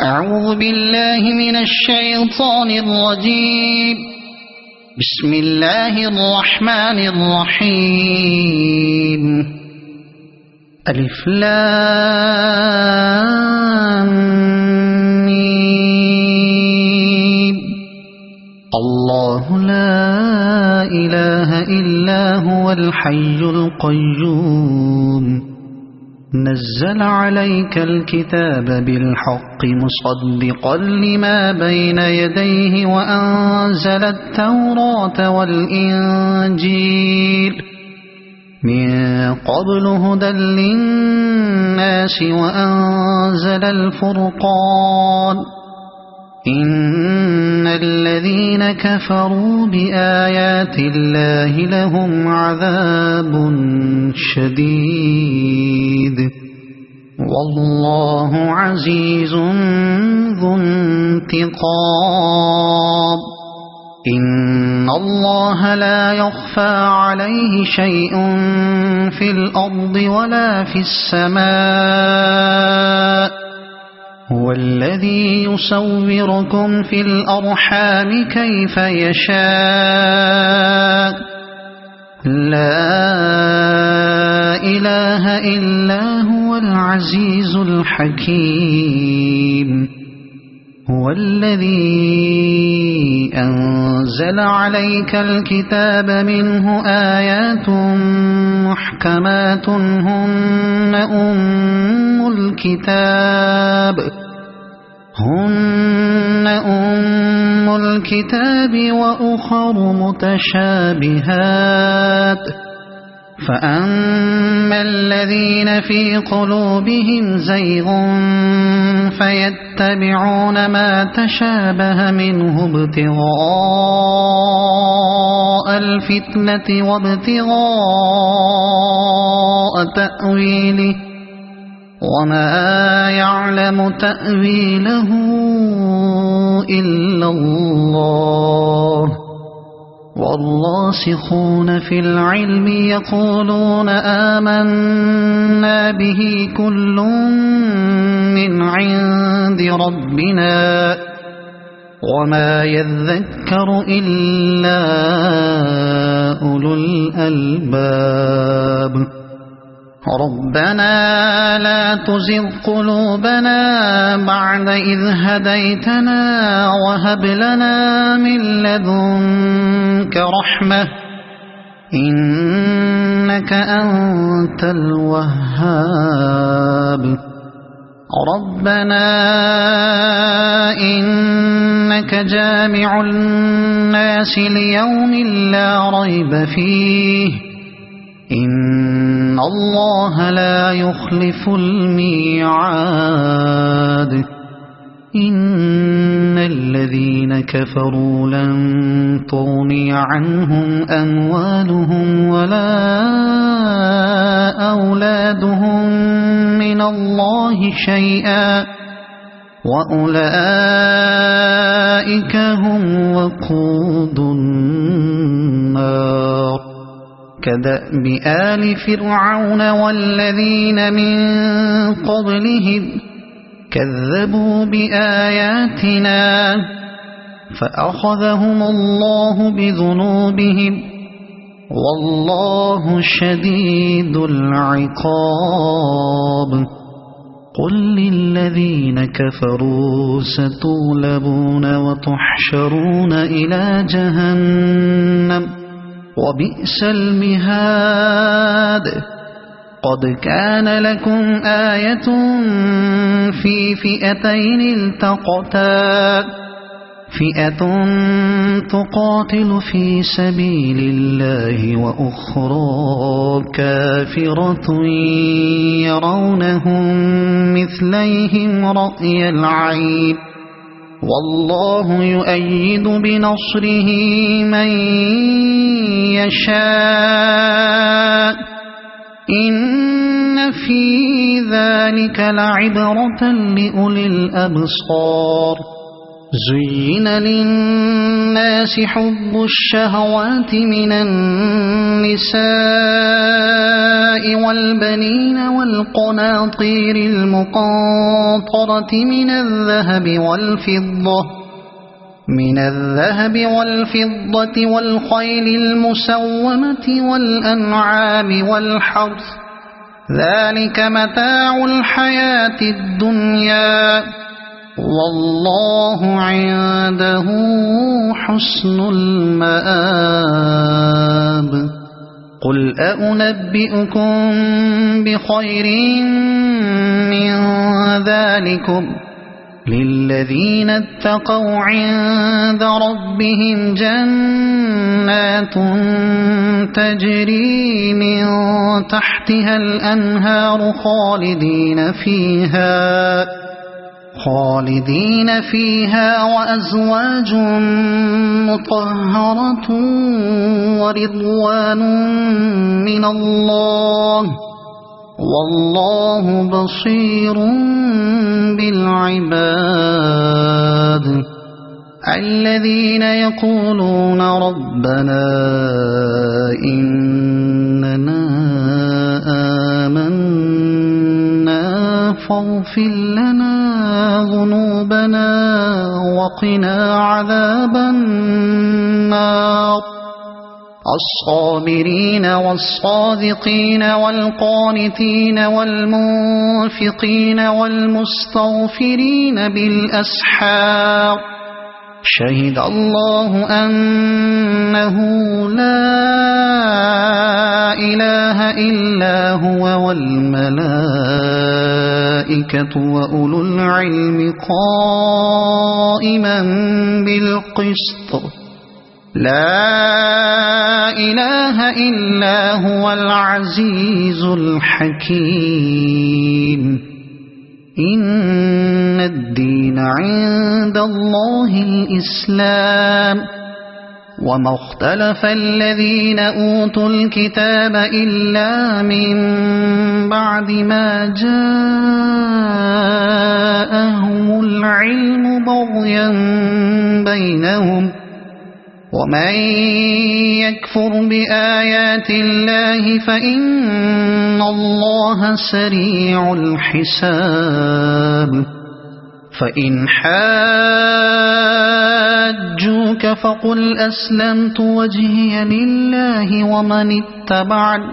أعوذ بالله من الشيطان الرجيم. بسم الله الرحمن الرحيم. ألف لام ميم. الله لا إله إلا هو الحي القيوم. نزل عليك الكتاب بالحق مصدقا لما بين يديه وأنزل التوراة والإنجيل من قبل هدى للناس وأنزل الفرقان. إن الذين كفروا بآيات الله لهم عذاب شديد والله عزيز ذو انتقام. إن الله لا يخفى عليه شيء في الأرض ولا في السماء. هو الذي يصوركم في الأرحام كيف يشاء. لا إله إلا هو العزيز الحكيم. هو الذي أنزل عليك الكتاب منه آيات محكمات هن أم الكتاب وأخر متشابهات. فأما الذين في قلوبهم زيغ فيتبعون ما تشابه منه ابتغاء الفتنة وابتغاء تأويله وما يعلم تأويله إلا الله. والراسخون في العلم يقولون آمنا به كل من عند ربنا وما يذكر إلا أولو الألباب. ربنا لا تزغ قلوبنا بعد إذ هديتنا وهب لنا من لدنك رحمة إنك أنت الوهاب. ربنا إنك جامع الناس ليوم لا ريب فيه إن الله لا يخلف الميعاد. إن الذين كفروا لن تغني عنهم أموالهم ولا أولادهم من الله شيئا وأولئك هم وقود النار. كدأب آل فرعون والذين من قبلهم كذبوا بآياتنا فأخذهم الله بذنوبهم والله شديد العقاب. قل للذين كفروا ستغلبون وتحشرون إلى جهنم وبئس المهاد. قد كان لكم آية في فئتين التقتا فئة تقاتل في سبيل الله وأخرى كافرة يرونهم مثليهم رأي العين والله يؤيد بنصره من يشاء. إن في ذلك لعبرة لأولي الأبصار. زين للناس حب الشهوات من النساء والبنين والقناطير المقنطرة من الذهب والفضة والخيل المسومة والأنعام والحرث ذلك متاع الحياة الدنيا والله عنده حسن المآب قل أنبئكم بخير من ذلكم للذين اتقوا عند ربهم جنات تجري من تحتها الأنهار خالدين فيها وأزواج مطهرة ورضوان من الله والله بصير بالعباد الذين يقولون ربنا إننا آمنا فاغفر لنا ذنوبنا وقنا عذاب النار الصابرين والصادقين والقانتين والمنفقين والمستغفرين بالأسحار شهد الله أنه لا إله إلا هو والملائكة وأولو العلم قائما بالقسط لا إله إلا هو العزيز الحكيم إن الدين عند الله الإسلام وما اختلف الذين أوتوا الكتاب إلا من بعد ما جاءهم العلم بغيا بينهم ومن يكفر بآيات الله فإن الله سريع الحساب فإن حاجوك فقل أسلمت وجهي لله ومن اتبعني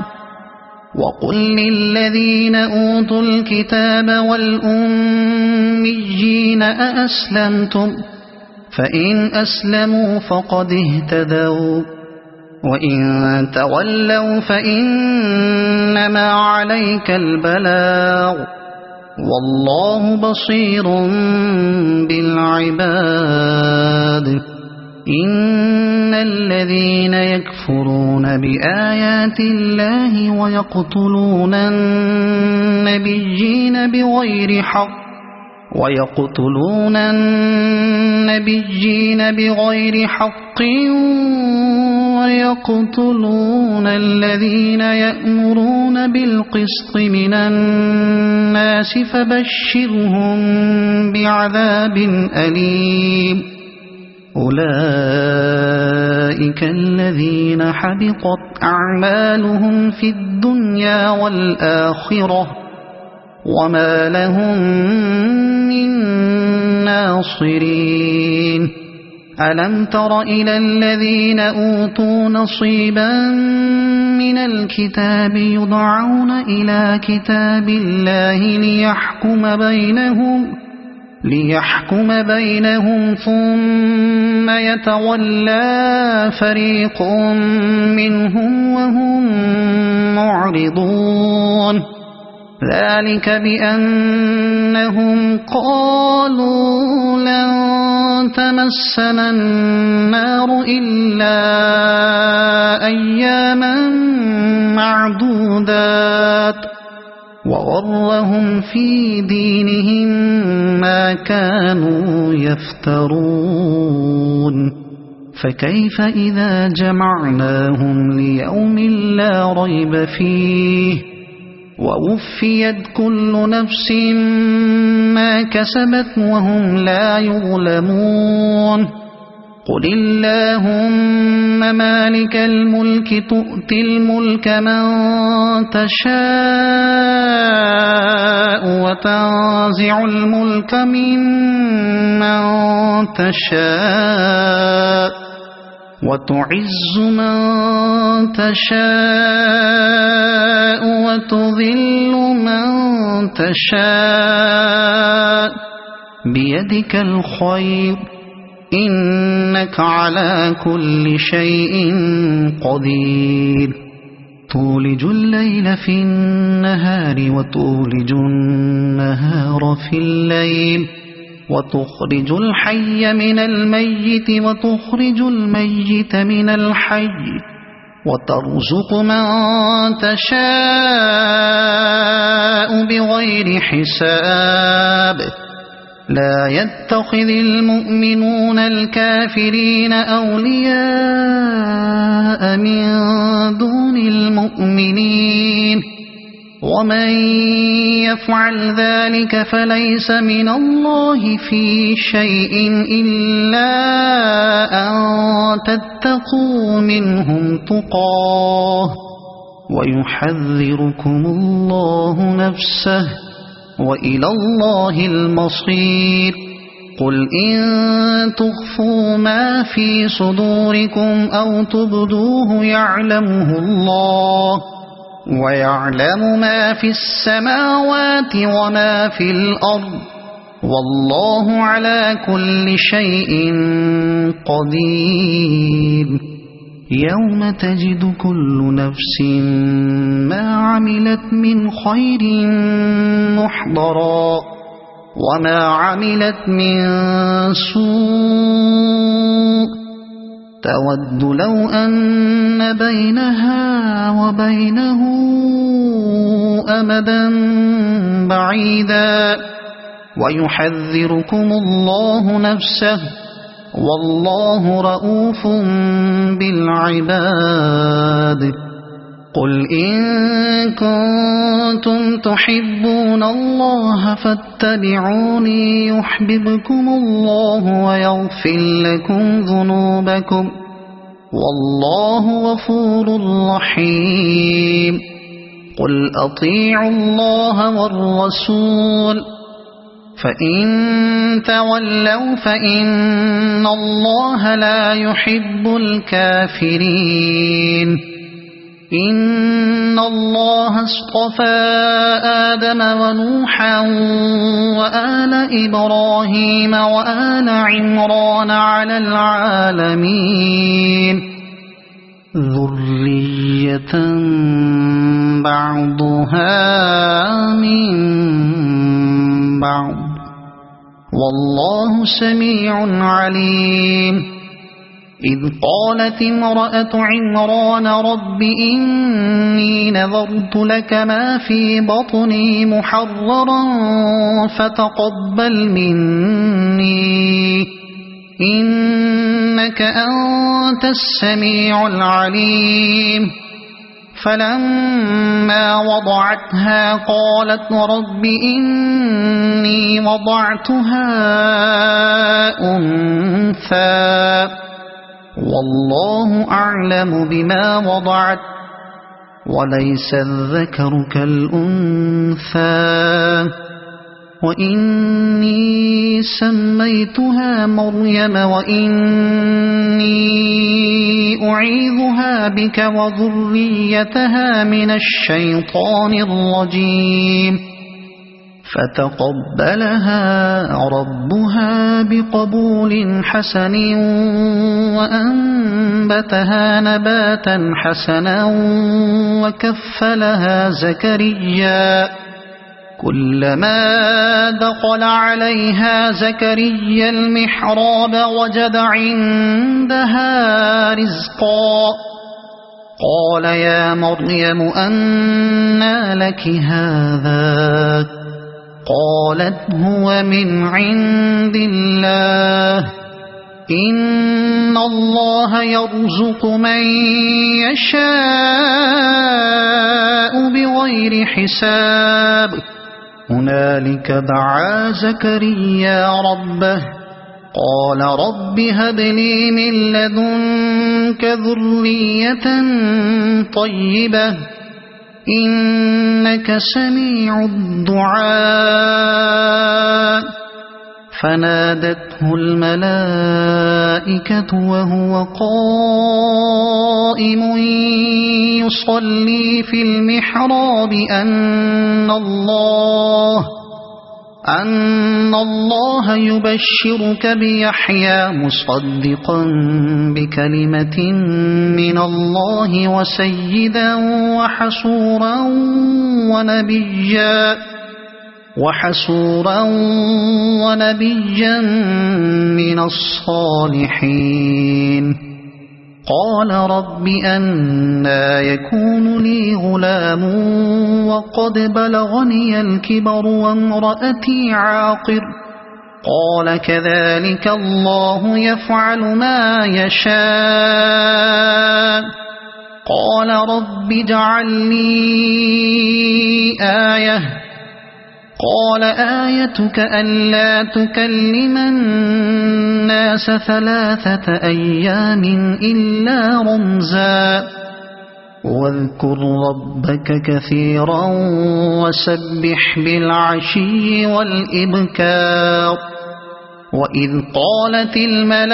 وقل للذين أوتوا الكتاب والأميين أأسلمتم فإن أسلموا فقد اهتدوا وإن تولوا فإنما عليك البلاغ والله بصير بالعباد إن الذين يكفرون بآيات الله ويقتلون النبيين بغير حق ويقتلون الذين يأمرون بالقسط من الناس فبشرهم بعذاب أليم أولئك الذين حبطت أعمالهم في الدنيا والآخرة وما لهم من ناصرين ألم تر إلى الذين أوتوا نصيبا من الكتاب يدعون إلى كتاب الله ليحكم بينهم ثم يتولى فريق منهم وهم معرضون ذلك بأنهم قالوا لن تمسنا النار إلا أياما معدودات وغرهم في دينهم ما كانوا يفترون فكيف إذا جمعناهم ليوم لا ريب فيه ووفيت كل نفس ما كسبت وهم لا يظلمون قل اللهم مالك الملك تؤتي الملك من تشاء وتنزع الملك ممن تشاء وتعز من تشاء وتذل من تشاء بيدك الخير إنك على كل شيء قدير تولج الليل في النهار وتولج النهار في الليل وتخرج الحي من الميت وتخرج الميت من الحي وترزق من تشاء بغير حساب لا يتخذ المؤمنون الكافرين أولياء من دون المؤمنين ومن يفعل ذلك فليس من الله في شيء إلا أن تتقوا منهم تقاه ويحذركم الله نفسه وإلى الله المصير قل إن تخفوا ما في صدوركم أو تبدوه يعلمه الله ويعلم ما في السماوات وما في الأرض والله على كل شيء قدير يوم تجد كل نفس ما عملت من خير محضرا وما عملت من سوء تود لو أن بينها وبينه أمدا بعيدا ويحذركم الله نفسه والله رؤوف بالعباد قل إن كنتم تحبون الله فاتبعوني يحببكم الله ويغفر لكم ذنوبكم والله غفور رحيم قل أطيعوا الله والرسول فإن تولوا فإن الله لا يحب الكافرين إن الله اصطفى آدم ونوحا وآل إبراهيم وآل عمران على العالمين ذرية بعضها من بعض والله سميع عليم إذ قالت امرأة عمران رب إني نذرت لك ما في بطني محررا فتقبل مني إنك أنت السميع العليم فلما وضعتها قالت رب إني وضعتها أنثى والله أعلم بما وضعت وليس الذكر كالأنثى وإني سميتها مريم وإني أعيذها بك وذريتها من الشيطان الرجيم فتقبلها ربها بقبول حسن وأنبتها نباتا حسنا وكفلها زكريا كلما دخل عليها زكريا المحراب وجد عندها رزقا قال يا مريم أنى لك هذا قالت هو من عند الله إن الله يرزق من يشاء بغير حساب هنالك دعا زكريا ربه قال رب هب لي من لدنك ذرية طيبة إنك سميع الدعاء فنادته الملائكة وهو قائم يصلي في المحراب أن الله يبشرك بيحيى مصدقا بكلمة من الله وسيدا وحسورا ونبيا من الصالحين قال رب أنى يكون لي غلام وقد بلغني الكبر وامرأتي عاقر قال كذلك الله يفعل ما يشاء قال رب اجعل لي آية قال آيتك ألا تكلم الناس 3 أيام إلا رمزا واذكر ربك كثيرا وسبح بالعشي والإبكار وإذ قالت الملائكة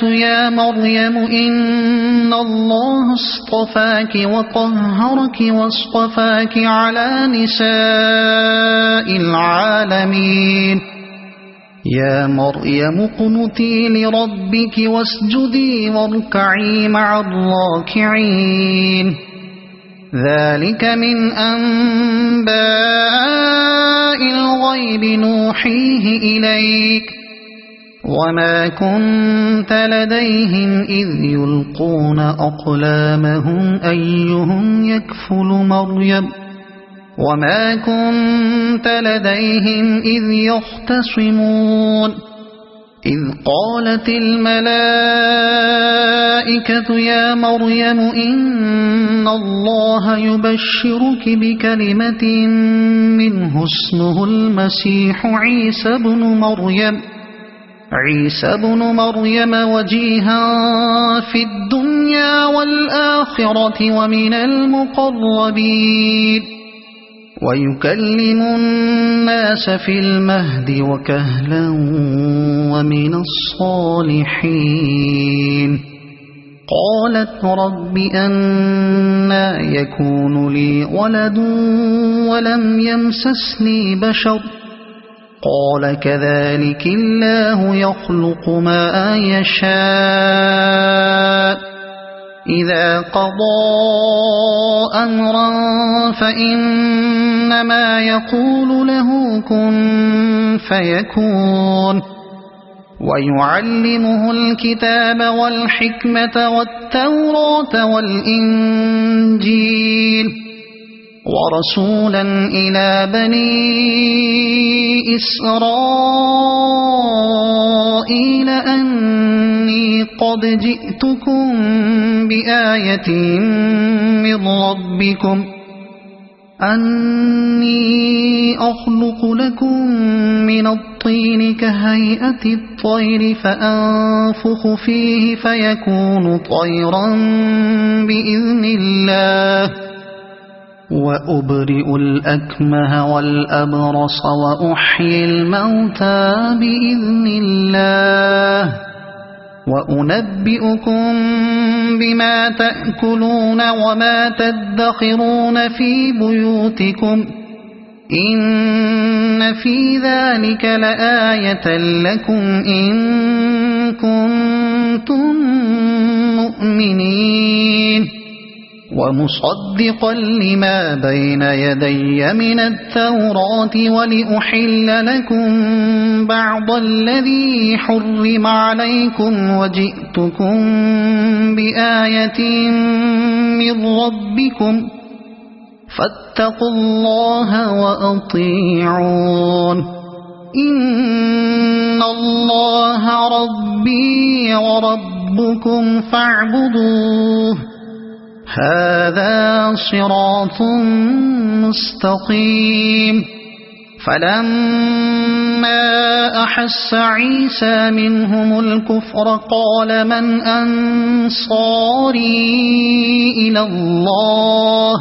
يا مريم إن الله اصطفاك وطهرك واصطفاك على نساء العالمين يا مريم اقنتي لربك واسجدي واركعي مع الراكعين ذلك من أنباء الغيب نوحيه إليك وما كنت لديهم إذ يلقون أقلامهم أيهم يكفل مريم وما كنت لديهم إذ يختصمون إذ قالت الملائكة يا مريم إن الله يبشرك بكلمة منه اسمه المسيح عيسى بن مريم وجيها في الدنيا والآخرة ومن المقربين ويكلم الناس في المهد وكهلا ومن الصالحين قالت رب أنى يكون لي ولد ولم يمسسني بشر قال كذلك الله يخلق ما يشاء إذا قضى أمرا فإنما يقول له كن فيكون ويعلمه الكتاب والحكمة والتوراة والإنجيل ورسولا إلى بني إسرائيل أني قد جئتكم بآية من ربكم أني أخلق لكم من الطين كهيئة الطير فأنفخ فيه فيكون طيرا بإذن الله وأبرئ الأكمه والأبرص وأحيي الموتى بإذن الله وأنبئكم بما تأكلون وما تدخرون في بيوتكم إن في ذلك لآية لكم إن كنتم مؤمنين ومصدقا لما بين يدي من التوراة ولأحل لكم بعض الذي حرم عليكم وجئتكم بآية من ربكم فاتقوا الله وأطيعون إن الله ربي وربكم فاعبدوه هذا صراط مستقيم فلما أحس عيسى منهم الكفر قال من أنصاري إلى الله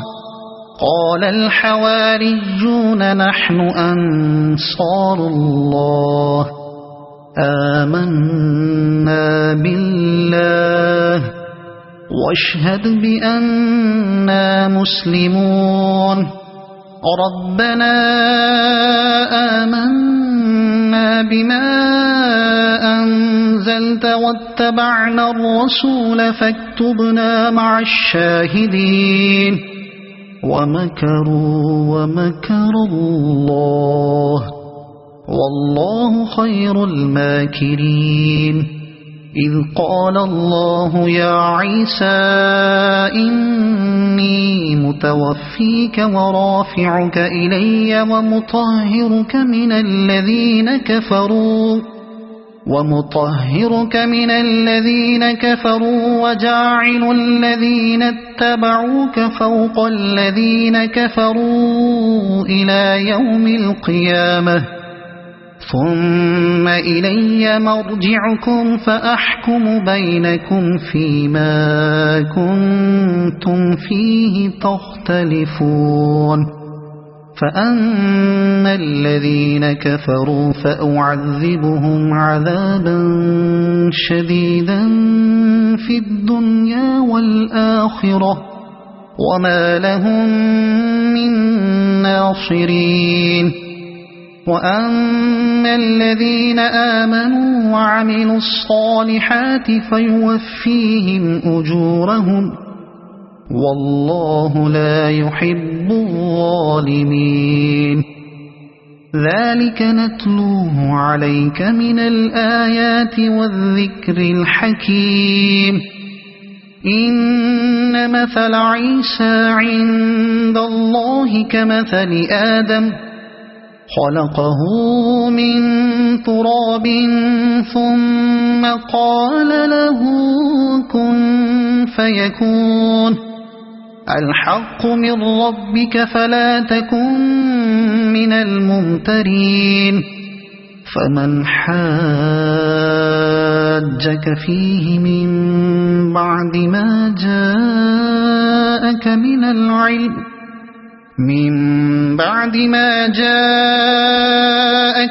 قال الحواريون نحن أنصار الله آمنا بالله واشهد بأننا مسلمون ربنا آمنا بما أنزلت واتبعنا الرسول فاكتبنا مع الشاهدين ومكروا ومكر الله والله خير الماكرين إذ قال الله يا عيسى إني متوفيك ورافعك إلي ومطهرك من الذين كفروا وجاعل الذين اتبعوك فوق الذين كفروا إلى يوم القيامة ثم إلي مرجعكم فأحكم بينكم فيما كنتم فيه تختلفون فأما الذين كفروا فأعذبهم عذابا شديدا في الدنيا والآخرة وما لهم من ناصرين وأما الذين آمنوا وعملوا الصالحات فيوفيهم أجورهم والله لا يحب الظالمين ذلك نتلوه عليك من الآيات والذكر الحكيم إن مثل عيسى عند الله كمثل آدم خلقه من تراب ثم قال له كن فيكون الحق من ربك فلا تكن من الممترين فمن حاجك فيه من بعد ما جاءك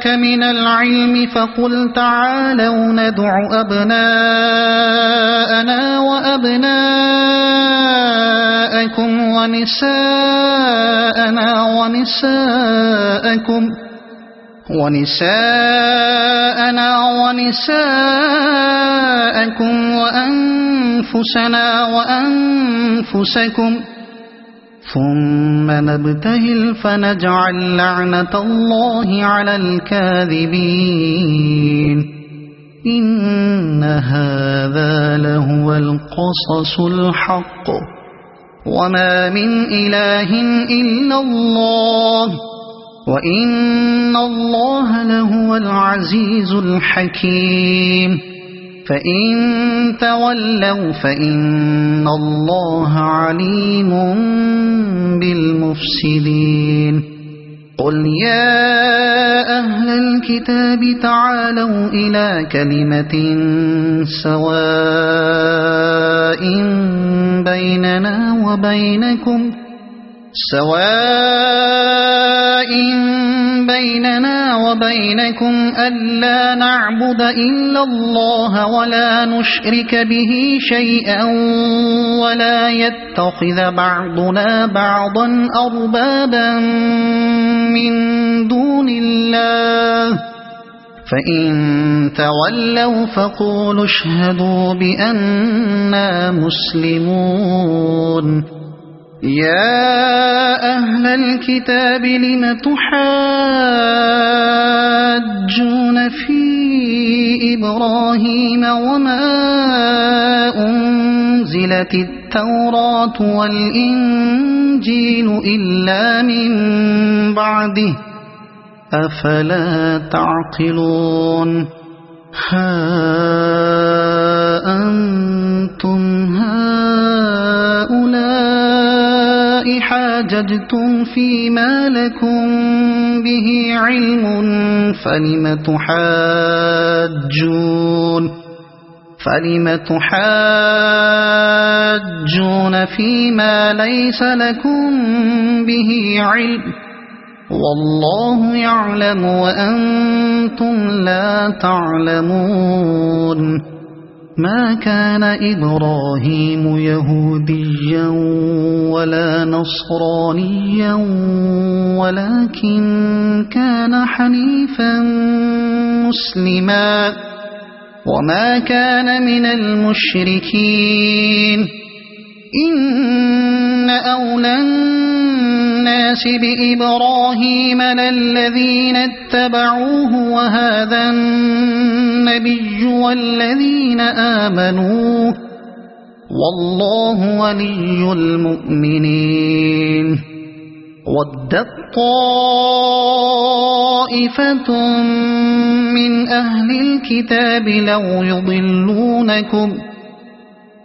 من العلم فقل تعالوا ندع أبناءنا وأبناءكم ونساءنا ونساءكم وأنفسنا وأنفسكم ثم نبتهل فنجعل لعنة الله على الكاذبين إن هذا لهو القصص الحق وما من إله إلا الله وإن الله لهو العزيز الحكيم فإن تولوا فإن الله عليم بالمفسدين قل يا أهل الكتاب تعالوا إلى كلمة سواء بيننا وبينكم ألا نعبد إلا الله ولا نشرك به شيئا ولا يتخذ بعضنا بعضا أربابا من دون الله فإن تولوا فقولوا اشهدوا بأننا مسلمون يا أهل الكتاب لم تحاجون في إبراهيم وما أنزلت التوراة والإنجيل إلا من بعده أفلا تعقلون ها أنتم هؤلاء حاججتم فيما لكم به علم فلم تحاجون فيما ليس لكم به علم والله يعلم وأنتم لا تعلمون ما كان إبراهيم يهوديا ولا نصرانيا ولكن كان حنيفا مسلما وما كان من المشركين إن أولى الناس بإبراهيم للذين اتبعوه وهذا النبي والذين آمنوا والله ولي المؤمنين ودت طائفة من أهل الكتاب لو يضلونكم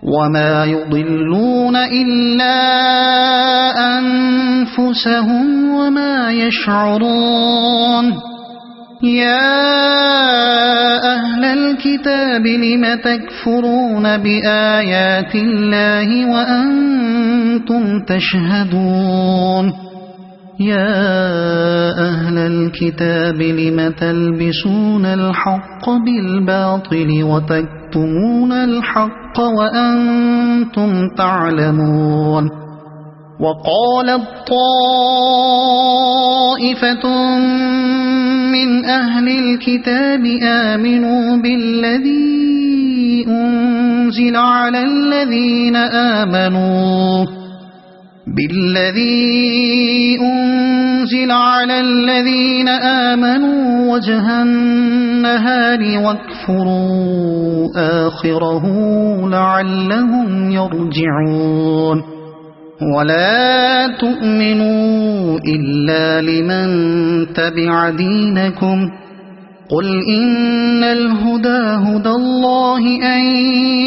وما يضلون إلا أنفسهم وما يشعرون يا أهل الكتاب لم تكفرون بآيات الله وأنتم تشهدون يا أهل الكتاب لم تلبسون الحق بالباطل وتكتمون الحق وأنتم تعلمون وقالت طائفة من أهل الكتاب آمنوا بالذي أنزل على الذين آمنوا وجه النهار واكفروا آخره لعلهم يرجعون ولا تؤمنوا إلا لمن تبع دينكم قل إن الهدى هدى الله أن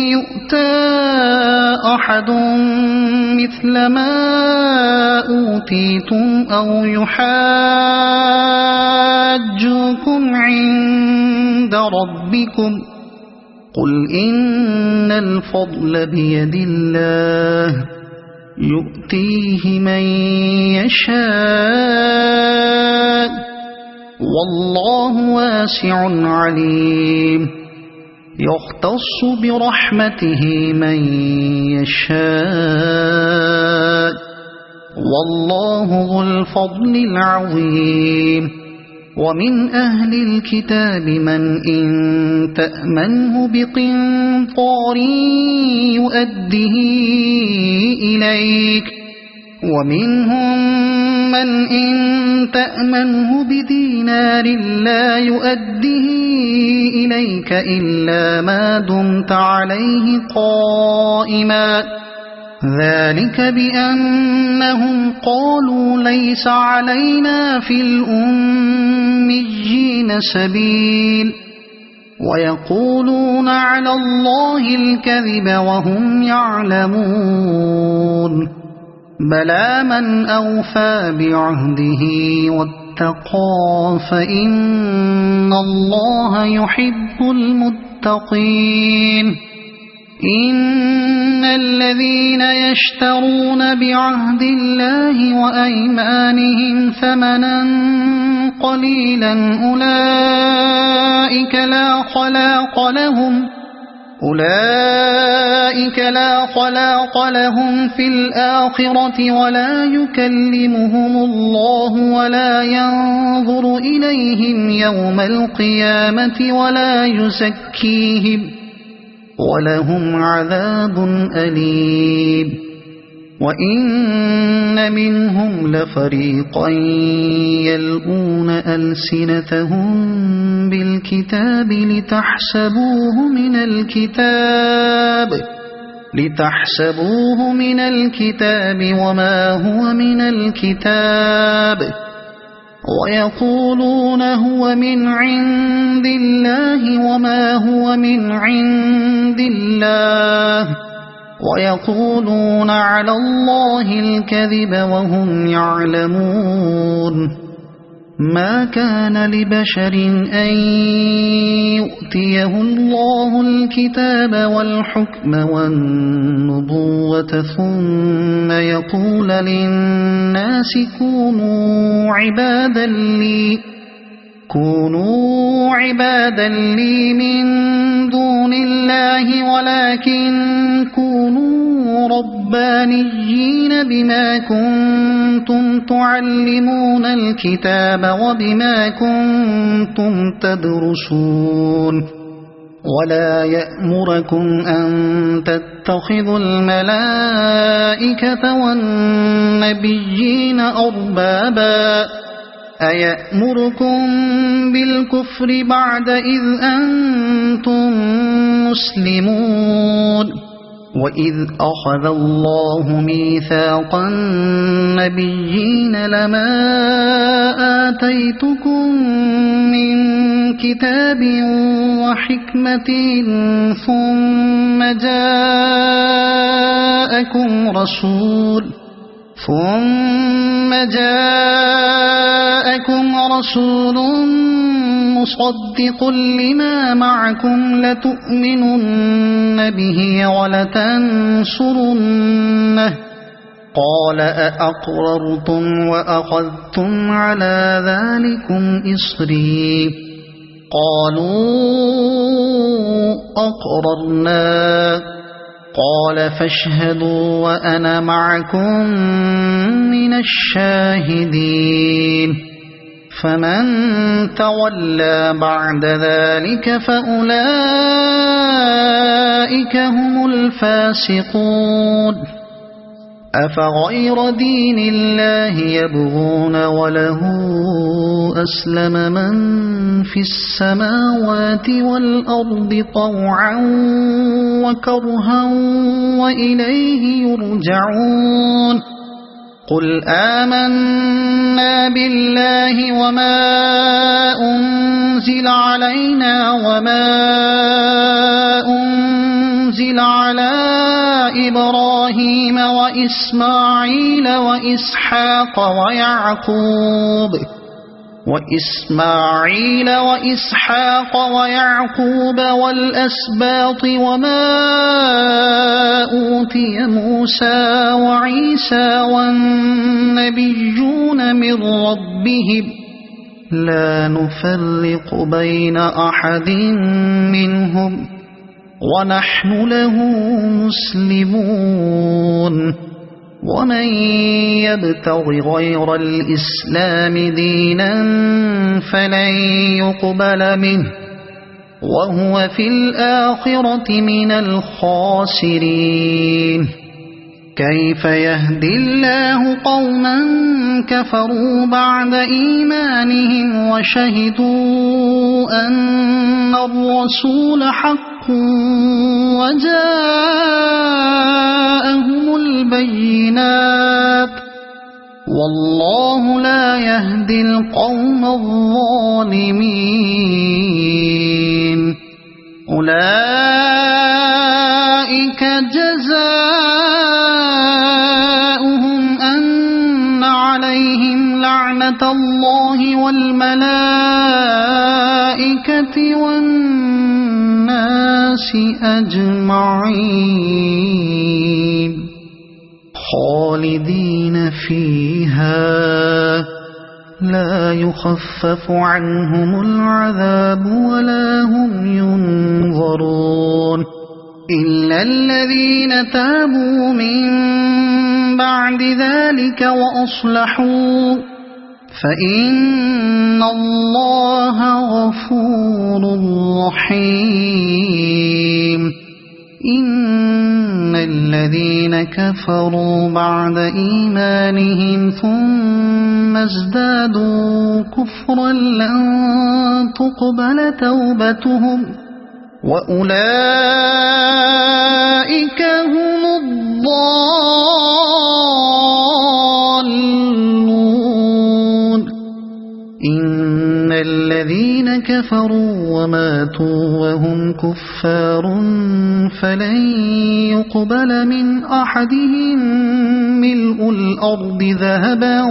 يؤتى أحد مثل ما أوتيتم أو يحاجوكم عند ربكم قل إن الفضل بيد الله يؤتيه من يشاء والله واسع عليم يختص برحمته من يشاء والله ذو الفضل العظيم ومن أهل الكتاب من إن تأمنه بقنطار يؤده إليك ومنهم من إن تأمنه بدينار لا يؤده إليك إلا ما دمت عليه قائما ذلك بأنهم قالوا ليس علينا في الأميين سبيل ويقولون على الله الكذب وهم يعلمون بلى من أوفى بعهده واتقى فإن الله يحب المتقين إن الذين يشترون بعهد الله وأيمانهم ثمنا قليلا أولئك لا خلاق لهم في الآخرة ولا يكلمهم الله ولا ينظر إليهم يوم القيامة ولا يزكيهم ولهم عذاب أليم وإن منهم لفريقا يلؤون ألسنتهم بالكتاب لتحسبوه من الكتاب وما هو من الكتاب ويقولون هو من عند الله وما هو من عند الله ويقولون على الله الكذب وهم يعلمون ما كان لبشر أن يؤتيه الله الكتاب والحكم والنبوة ثم يقول للناس كونوا عبادا لي من دون الله ولكن كونوا ربانيين بما كنتم تعلمون الكتاب وبما كنتم تدرسون ولا يأمركم أن تتخذوا الملائكة والنبيين أربابا أيأمركم بالكفر بعد إذ أنتم مسلمون وإذ أخذ الله ميثاق النبيين لما آتيتكم من كتاب وحكمة ثم جاءكم رسول مصدق لما معكم لتؤمنن به ولتنصرنه قال أأقررتم وأخذتم على ذلكم إصري قالوا أقررنا قال فاشهدوا وأنا معكم من الشاهدين فمن تولى بعد ذلك فأولئك هم الفاسقون أفغير دين الله يبغون وله أسلم من في السماوات والأرض طوعا وكرها وإليه يرجعون قل آمنا بالله وما أنزل علينا وما أنزل على إبراهيم وإسماعيل وإسحاق ويعقوب والأسباط وما أوتي موسى وعيسى والنبيون من ربهم لا نفرق بين أحد منهم ونحن له مسلمون ومن يبتغ غير الإسلام دينا فلن يقبل منه وهو في الآخرة من الخاسرين كيف يهدي الله قوما كفروا بعد إيمانهم وشهدوا أن الرسول حق وجاءهم البينات والله لا يهدي القوم الظالمين أولئك جزاؤهم أن عليهم لعنة الله والملائكة والناس أجمعين خالدين فيها لا يخفف عنهم العذاب ولا هم ينظرون إلا الذين تابوا من بعد ذلك وأصلحوا فإن الله غفور رحيم إن الذين كفروا بعد إيمانهم ثم ازدادوا كفرا لن تقبل توبتهم وأولئك هم الضالون إن الذين كفروا وماتوا وهم كفار فلن يقبل من أحدهم ملء الأرض ذهبا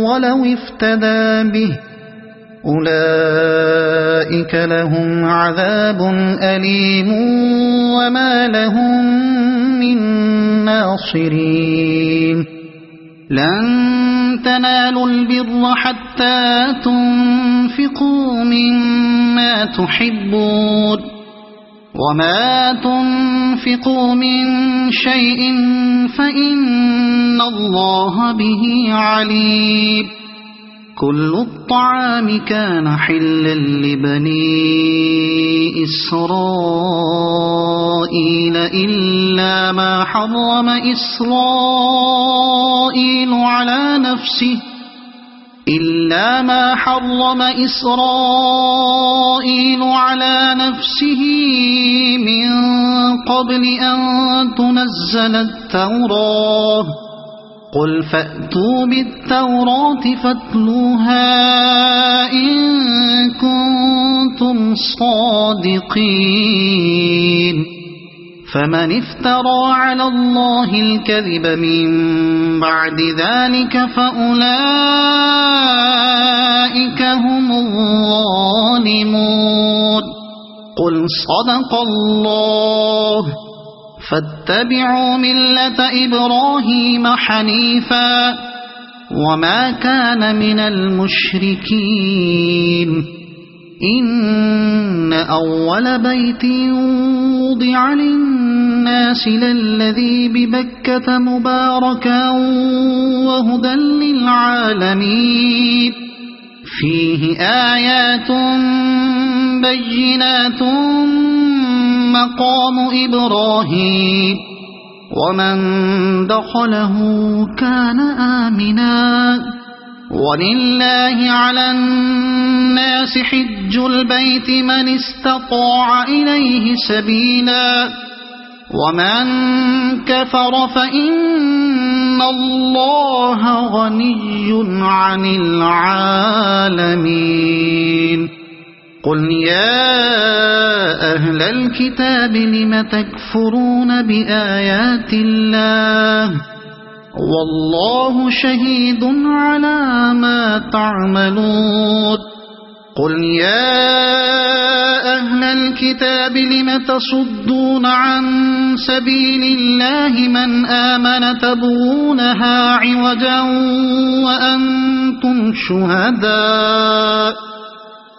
ولو افتدى به أولئك لهم عذاب أليم وما لهم من ناصرين لن تنالوا البر حتى تنفقوا مما تحبون وما تنفقوا من شيء فإن الله به عليم كل الطعام كان حلا لبني إسرائيل إلا ما حرم إسرائيل على نفسه من قبل أن تنزل التوراة قل فأتوا بالتوراة فاتلوها إن كنتم صادقين فمن افترى على الله الكذب من بعد ذلك فأولئك هم الظالمون قل صدق الله فاتبعوا ملة إبراهيم حنيفا وما كان من المشركين إن أول بيت وضع للناس للذي ببكة مباركا وهدى للعالمين فيه آيات بينات مقام إبراهيم ومن دخله كان آمنا ولله على الناس حج البيت من استطاع إليه سبيلا ومن كفر فإن الله غني عن العالمين قل يا أهل الكتاب لم تكفرون بآيات الله والله شهيد على ما تعملون قل يا أهل الكتاب لم تصدون عن سبيل الله من آمن تبغونها عوجا وأنتم شهداء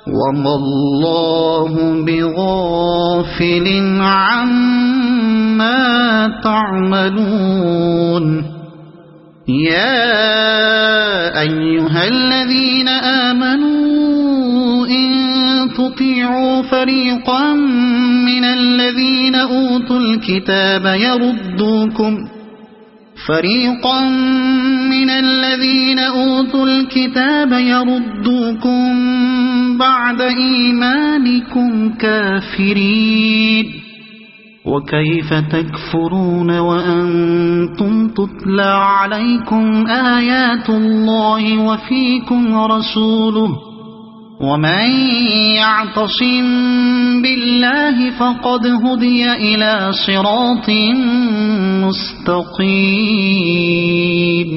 وما الله بغافل عما تعملون يا أيها الذين آمنوا إن تطيعوا فريقا من الذين أوتوا الكتاب يردوكم بعد إيمانكم كافرين وكيف تكفرون وأنتم تتلى عليكم آيات الله وفيكم رسوله ومن يعتصم بالله فقد هدي إلى صراط مستقيم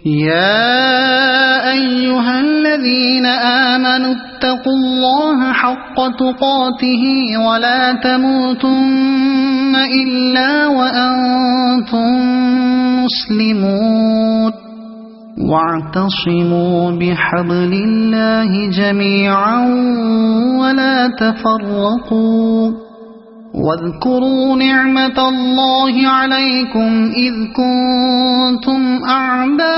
يا أيها الذين آمنوا اتقوا الله حق تقاته ولا تموتن إلا وأنتم مسلمون واعتصموا بحبل الله جميعا ولا تفرقوا واذكروا نعمة الله عليكم إذ كنتم أعداء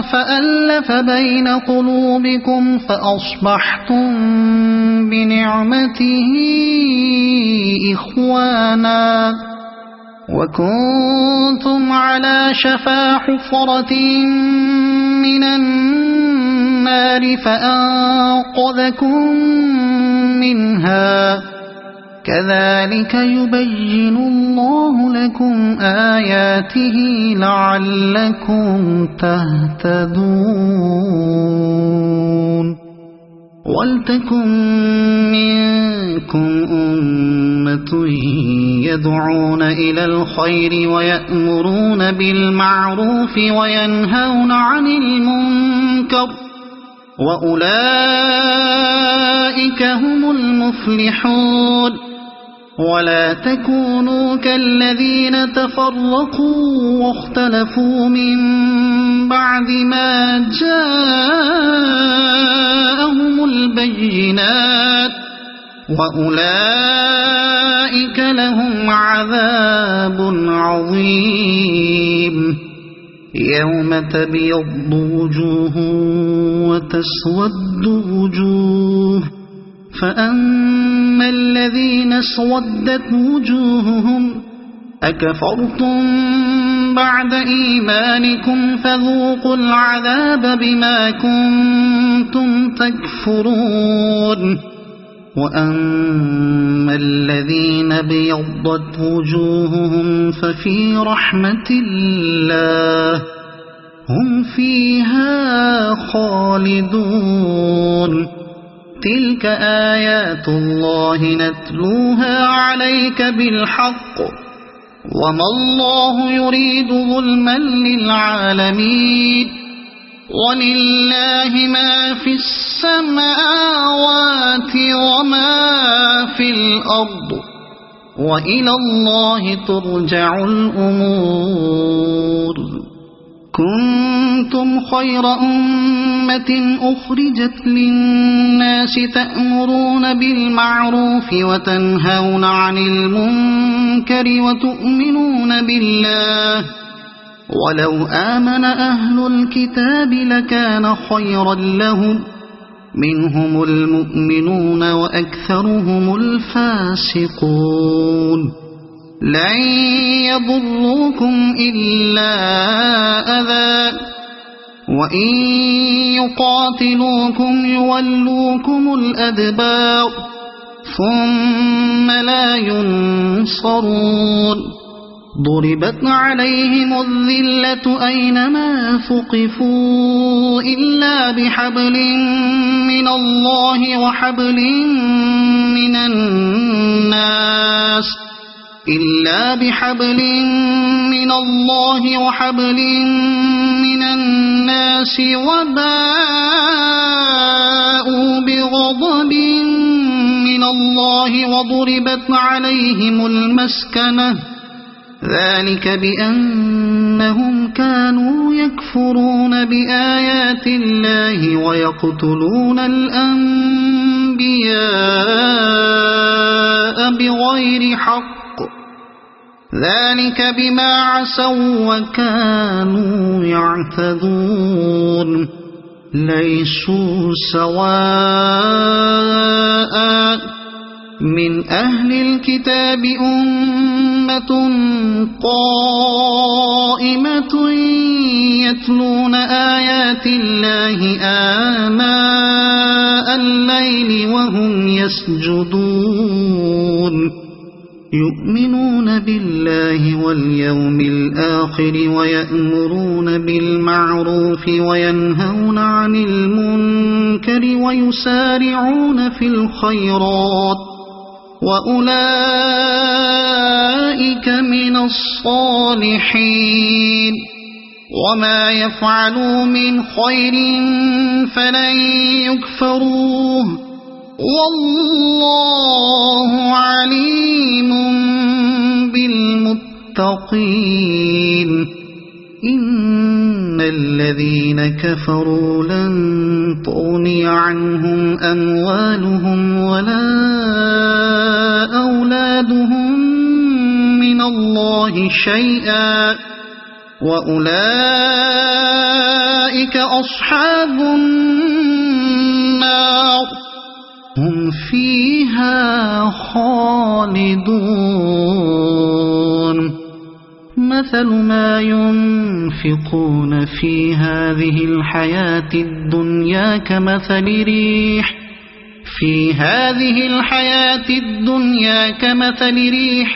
فألف بين قلوبكم فأصبحتم بنعمته إخوانا وكنتم على شفا حفرة من النار فأنقذكم منها كذلك يبين الله لكم آياته لعلكم تهتدون ولتكن منكم أمة يدعون إلى الخير ويأمرون بالمعروف وينهون عن المنكر وأولئك هم المفلحون ولا تكونوا كالذين تفرقوا واختلفوا من بعد ما جاءهم البينات وأولئك لهم عذاب عظيم يوم تبيض وجوه وتسود وجوه فأما الذين اسودت وجوههم أكفرتم بعد إيمانكم فذوقوا العذاب بما كنتم تكفرون وأما الذين ابيضت وجوههم ففي رحمة الله هم فيها خالدون تلك آيات الله نتلوها عليك بالحق وما الله يريد ظلما للعالمين ولله ما في السماوات وما في الأرض وإلى الله ترجع الأمور كنتم خير أمة أخرجت للناس تأمرون بالمعروف وتنهون عن المنكر وتؤمنون بالله ولو آمن أهل الكتاب لكان خيرا لهم منهم المؤمنون وأكثرهم الفاسقون لن يضروكم إلا أذى وإن يقاتلوكم يولوكم الأدبار ثم لا ينصرون ضربت عليهم الذلة أينما ثقفوا إلا بحبل من الله وحبل من الناس وباءوا بغضب من الله وضربت عليهم المسكنة ذلك بأنهم كانوا يكفرون بآيات الله ويقتلون الأنبياء بغير حق ذلك بما عصوا وكانوا يعتدون ليسوا سواء من أهل الكتاب أمة قائمة يتلون آيات الله آناء الليل وهم يسجدون يؤمنون بالله واليوم الآخر ويأمرون بالمعروف وينهون عن المنكر ويسارعون في الخيرات وأولئك من الصالحين وما يفعلوا من خير فلن يكفروه والله عليم بالمتقين إن الذين كفروا لن تغني عنهم أموالهم ولا أولادهم من الله شيئا وأولئك أصحاب النار هم فيها خالدون مثل ما ينفقون في هذه الحياة الدنيا كمثل ريح في هذه الحياة الدنيا كمثل ريح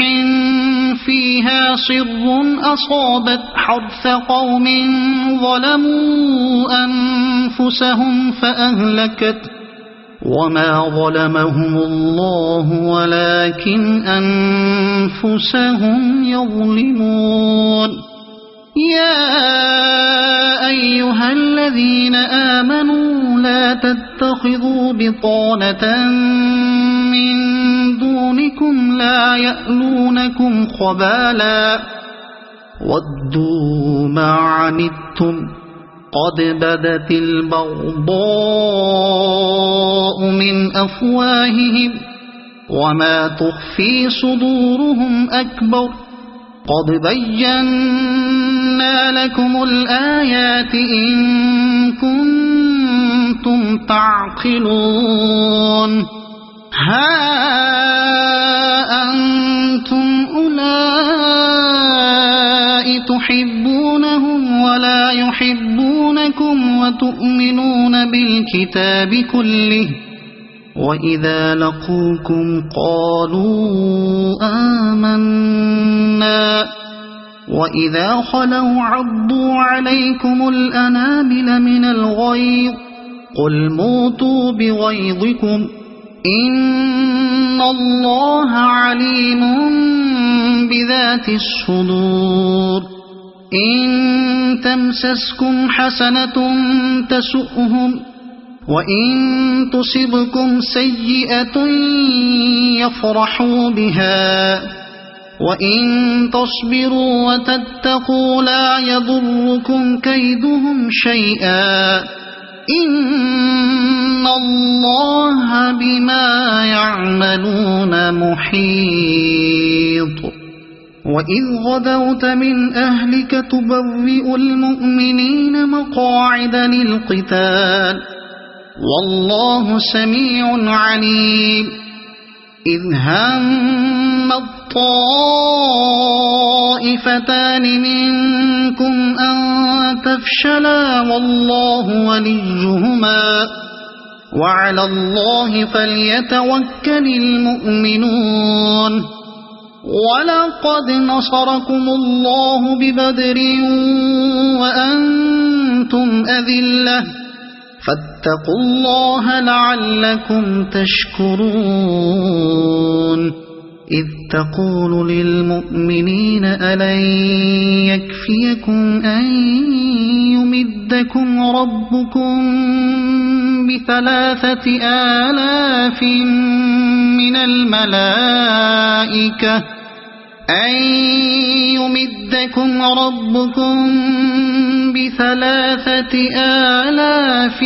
فيها صر أصابت حرث قوم ظلموا أنفسهم فأهلكت وما ظلمهم الله ولكن أنفسهم يظلمون يا أيها الذين آمنوا لا تتخذوا بطانة من دونكم لا يألونكم خبالا ودوا ما عنتم قد بدت البغضاء من أفواههم وما تخفي صدورهم أكبر قد بينا لكم الآيات إن كنتم تعقلون ها أنتم أولئك تحبونهم ولا يحبونكم وتؤمنون بالكتاب كله وإذا لقوكم قالوا آمنا وإذا خلوا عضوا عليكم الأنامل من الغيظ قل موتوا بغيظكم إن الله عليم بذات الصدور إن تمسسكم حسنة تسؤهم وإن تصبكم سيئة يفرحوا بها وإن تصبروا وتتقوا لا يضركم كيدهم شيئا إن الله بما يعملون محيط وإذ غدوت من أهلك تبوئ المؤمنين مقاعد للقتال والله سميع عليم إذ هم الطائفتان منكم أن تفشلا والله وليهما وعلى الله فليتوكل المؤمنون ولقد نصركم الله ببدر وأنتم أذلة فاتقوا الله لعلكم تشكرون إذ تقول للمؤمنين ألن يكفيكم أن يمدكم ربكم ب3,000 من الملائكة أن يمدكم ربكم ب3,000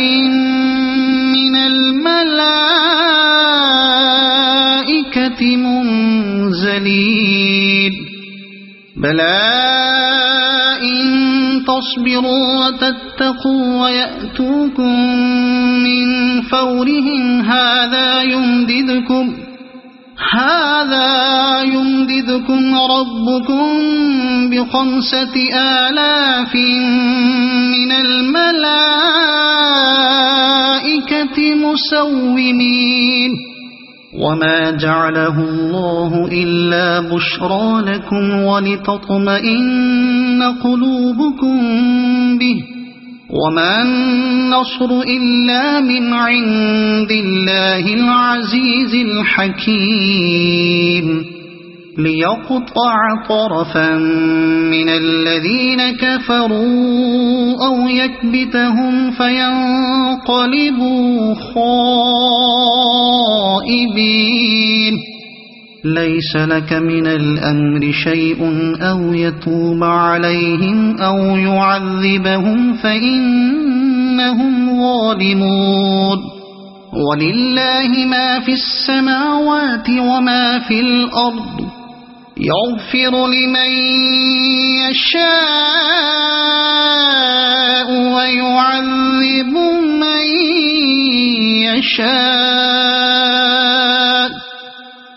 من الملائكة منزلين بلى إن تصبروا وتتقوا ويأتوكم من فورهم هذا يمددكم ربكم ب5,000 من الملائكة مسومين وما جعله الله إلا بشرى لكم ولتطمئن قلوبكم به وما النصر إلا من عند الله العزيز الحكيم ليقطع طرفا من الذين كفروا أو يكبتهم فينقلبوا خائبين ليس لك من الأمر شيء أو يتوب عليهم أو يعذبهم فإنهم ظالمون ولله ما في السماوات وما في الأرض يغفر لمن يشاء ويعذب من يشاء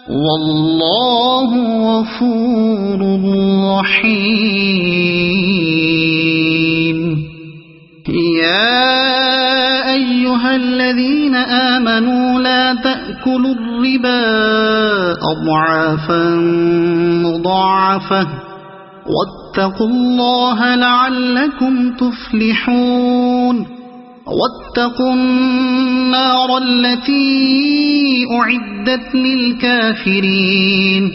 والله غفور رحيم يا أيها أيها الذين آمنوا لا تأكلوا الربا أضعافا مضاعفة واتقوا الله لعلكم تفلحون واتقوا النار التي أعدت للكافرين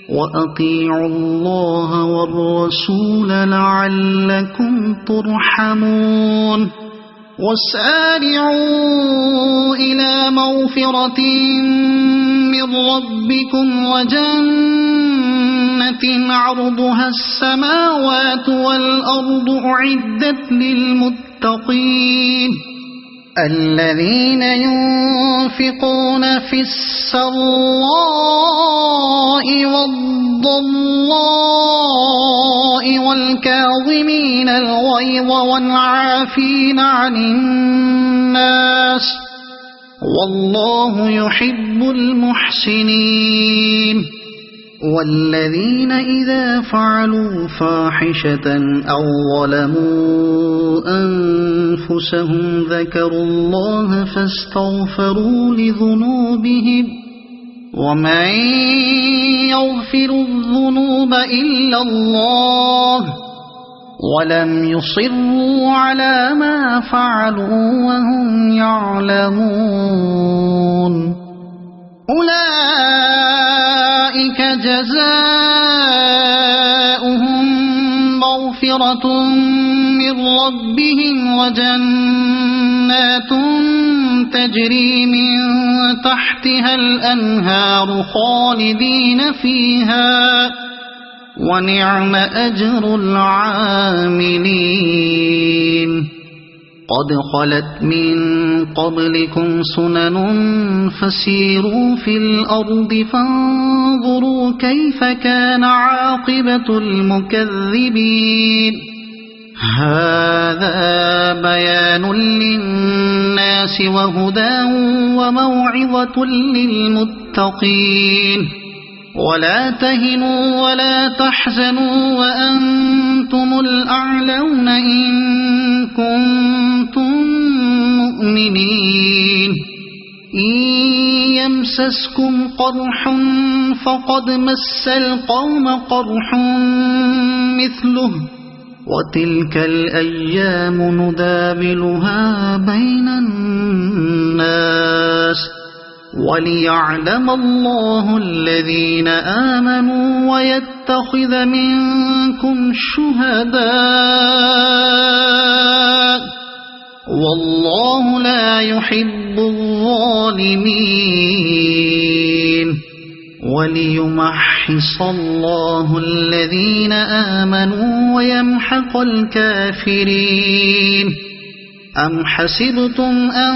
وأطيعوا الله والرسول لعلكم ترحمون وسارعوا إلى مغفرة من ربكم وجنة عرضها السماوات والأرض أعدت للمتقين الذين ينفقون في السراء والضراء والكاظمين الغيظ والعافين عن الناس والله يحب المحسنين والذين إذا فعلوا فاحشة أو ظلموا أنفسهم ذكروا الله فاستغفروا لذنوبهم ومن يغفر الذنوب إلا الله ولم يصروا على ما فعلوا وهم يعلمون أولئك جزاؤهم مغفرة من ربهم وجنات تجري من تحتها الأنهار خالدين فيها ونعم أجر العاملين قد خلت من قبلكم سنن فسيروا في الأرض فانظروا كيف كان عاقبة المكذبين هذا بيان للناس وهدى وموعظة للمتقين ولا تهنوا ولا تحزنوا وأنتم الأعلون إن كنتم مؤمنين إن يمسسكم قرح فقد مس القوم قرح مثله وتلك الأيام نداولها بين الناس وليعلم الله الذين آمنوا ويتخذ منكم شهداء والله لا يحب الظالمين وليمحص الله الذين آمنوا ويمحق الكافرين أم حسبتم أن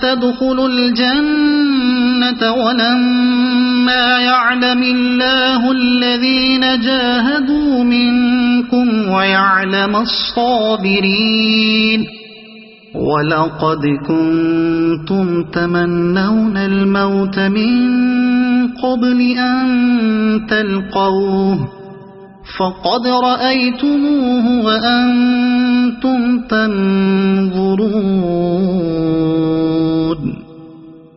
تدخلوا الجنة ولما يعلم الله الذين جاهدوا منكم ويعلم الصابرين ولقد كنتم تمنون الموت من قبل أن تلقوه فقد رأيتموه وأنتم تنظرون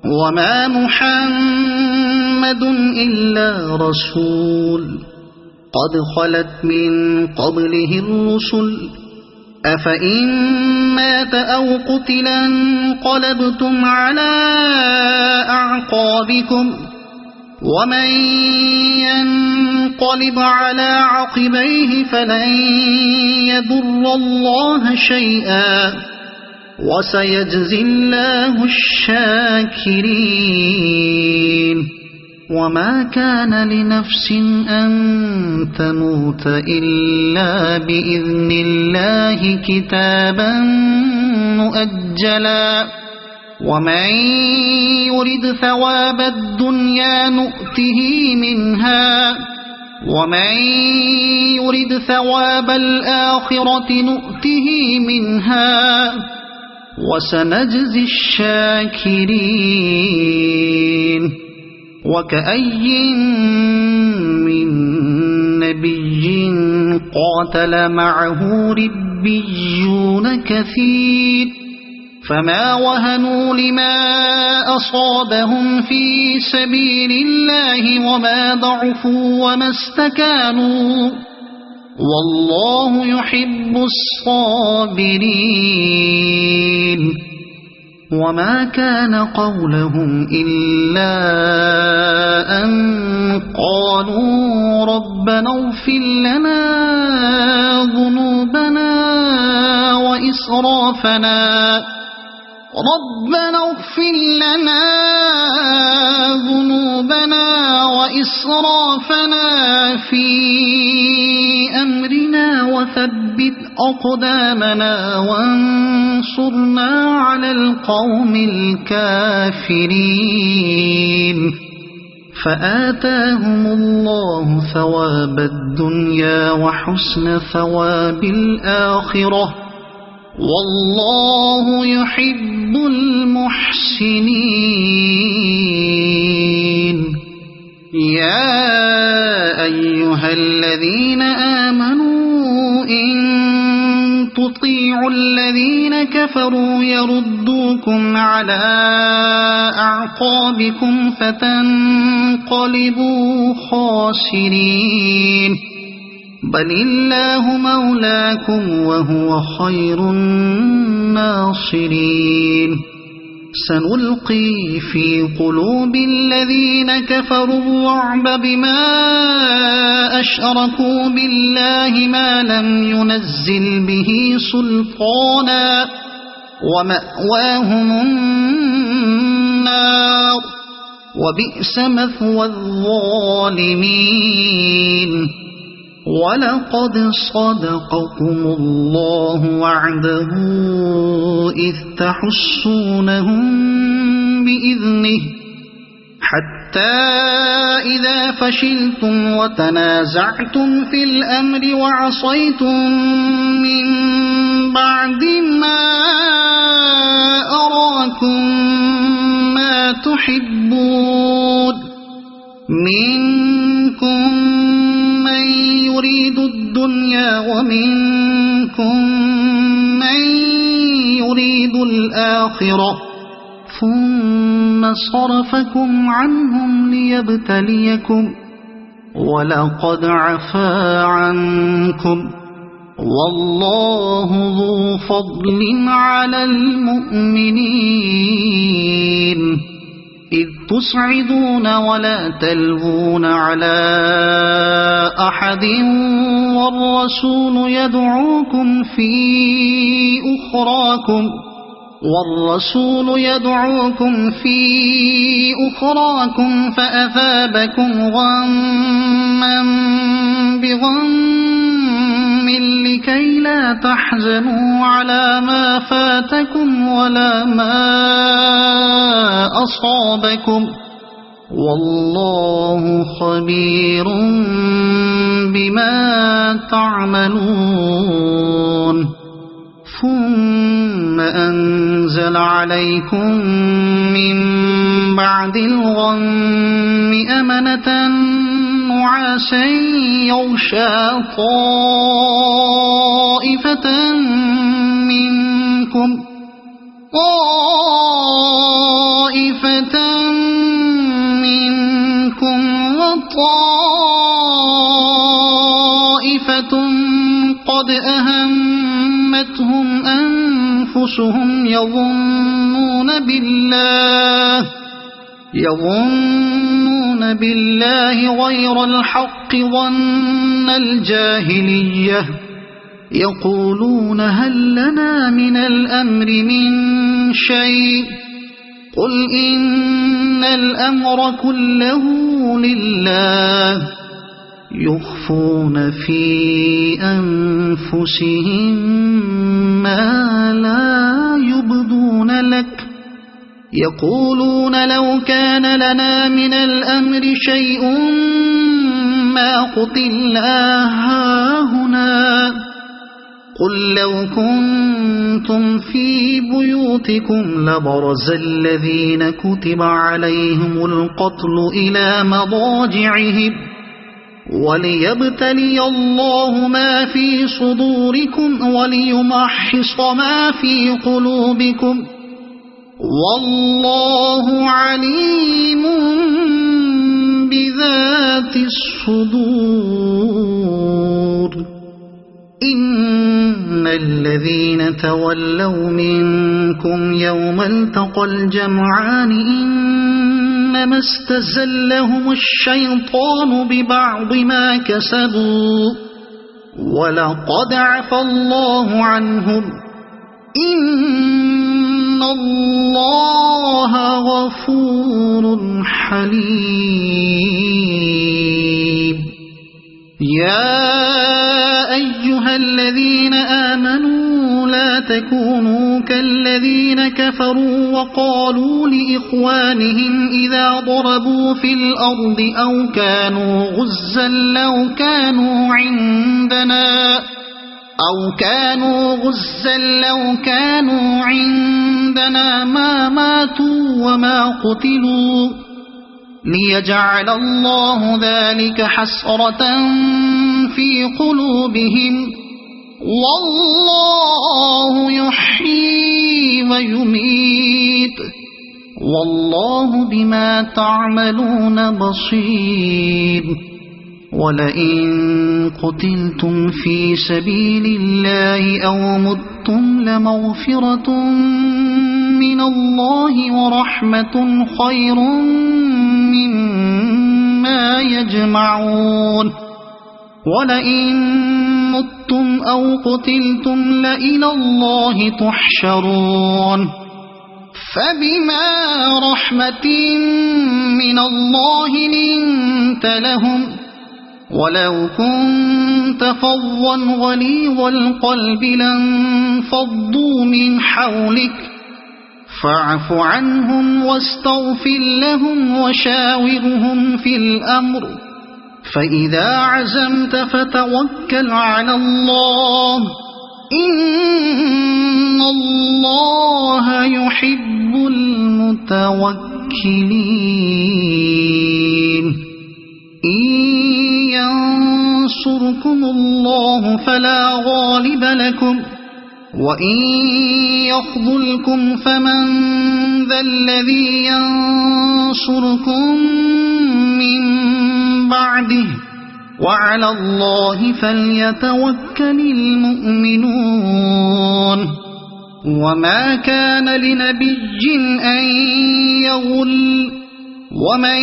وما محمد إلا رسول قد خلت من قبله الرسل أفإن مات أو قتل انقلبتم على أعقابكم ومن ينقلب على عقبيه فلن يضر الله شيئا وسيجزي الله الشاكرين وما كان لنفس أن تموت إلا بإذن الله كتابا مؤجلا ومن يرد ثواب الدنيا نؤته منها ومن يرد ثواب الآخرة نؤته منها وسنجزي الشاكرين وكأي من نبي قاتل معه ربيون كثير فما وهنوا لما أصابهم في سبيل الله وما ضعفوا وما استكانوا والله يحب الصابرين وما كان قولهم إلا أن قالوا ربنا اغفر لنا ذنوبنا وإسرافنا في أمرنا وثبت أقدامنا وانصرنا على القوم الكافرين فآتاهم الله ثواب الدنيا وحسن ثواب الآخرة والله يحب المحسنين يا أيها الذين آمنوا إن تطيعوا الذين كفروا يردوكم على أعقابكم فتنقلبوا خاسرين بل الله مولاكم وهو خير الناصرين سنلقي في قلوب الذين كفروا الرعب بما أشركوا بالله ما لم ينزل به سلطانا ومأواهم النار وبئس مثوى الظالمين ولقد صدقكم الله وعده إذ تحسونهم بإذنه حتى إذا فشلتم وتنازعتم في الأمر وعصيتم من بعد ما أراكم ما تحبون منكم من يريد الدنيا ومنكم من يريد الآخرة ثم صرفكم عنهم ليبتليكم ولقد عفا عنكم والله ذو فضل على المؤمنين إذ تصعدون ولا تلوون على أحد والرسول يدعوكم في أخراكم فأثابكم غما بغم لكي لا تحزنوا على ما فاتكم ولا ما أصابكم والله خبير بما تعملون ثم أنزل عليكم من بعد الغم أمنة نعاسا يغشى طائفة منكم وطائفة قد أهمتهم أنفسهم يظنون بالله غير الحق ظن الجاهلية يقولون هل لنا من الأمر من شيء قل إن الأمر كله لله يخفون في أنفسهم ما لا يبدون لك يقولون لو كان لنا من الأمر شيء ما قتلنا هاهنا قل لو كنتم في بيوتكم لبرز الذين كتب عليهم القتل إلى مضاجعهم وليبتلي الله ما في صدوركم وليمحص ما في قلوبكم والله عليم بذات الصدور إن الذين تولوا منكم يوم التقى الجمعان إنما استزلهم الشيطان ببعض ما كسبوا ولقد عفى الله عنهم إن الله غفور حليم يا أيها الذين آمنوا لا تكونوا كالذين كفروا وقالوا لإخوانهم إذا ضربوا في الأرض أو كانوا غزا لو كانوا عندنا ما ماتوا وما قتلوا ليجعل الله ذلك حسرة في قلوبهم والله يحيي ويميت والله بما تعملون بصير ولئن قتلتم في سبيل الله أو متم لمغفرة من الله ورحمة خير مما يجمعون ولئن متم أو قتلتم لإلى الله تحشرون فبما رحمة من الله لنت لهم ولو كنت فظا غليظ القلب لانفضوا من حولك فاعف عنهم واستغفر لهم وشاورهم في الأمر فإذا عزمت فتوكل على الله إن الله يحب المتوكلين إن ينصركم الله فلا غالب لكم وإن يخذلكم فمن ذا الذي ينصركم من بعده وعلى الله فليتوكل المؤمنون وما كان لنبي أن يغل ومن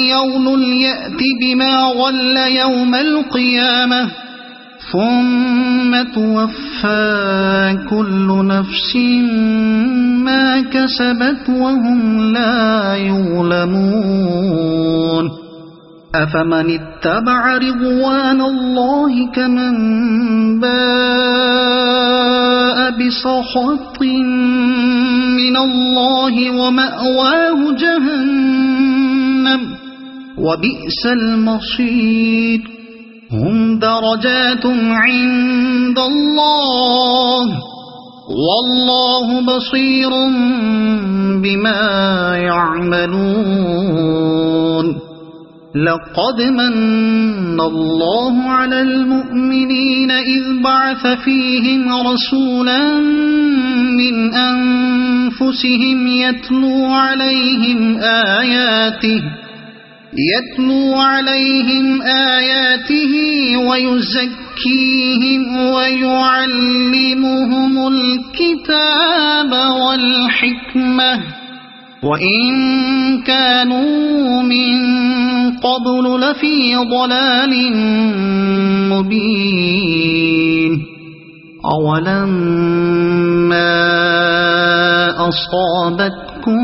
يغل يأت بما غل يوم القيامة ثم توفى كل نفس ما كسبت وهم لا يظلمون أفمن اتبع رضوان الله كمن باء بسخط من الله ومأواه جهنم وبئس المصير هم درجات عند الله والله بصير بما يعملون لقد من الله على المؤمنين إذ بعث فيهم رسولا من أنفسهم يتلو عليهم آياته ويزكيهم ويعلمهم الكتاب والحكمة وإن كانوا من قبل لفي ضلال مبين أولما أصابتكم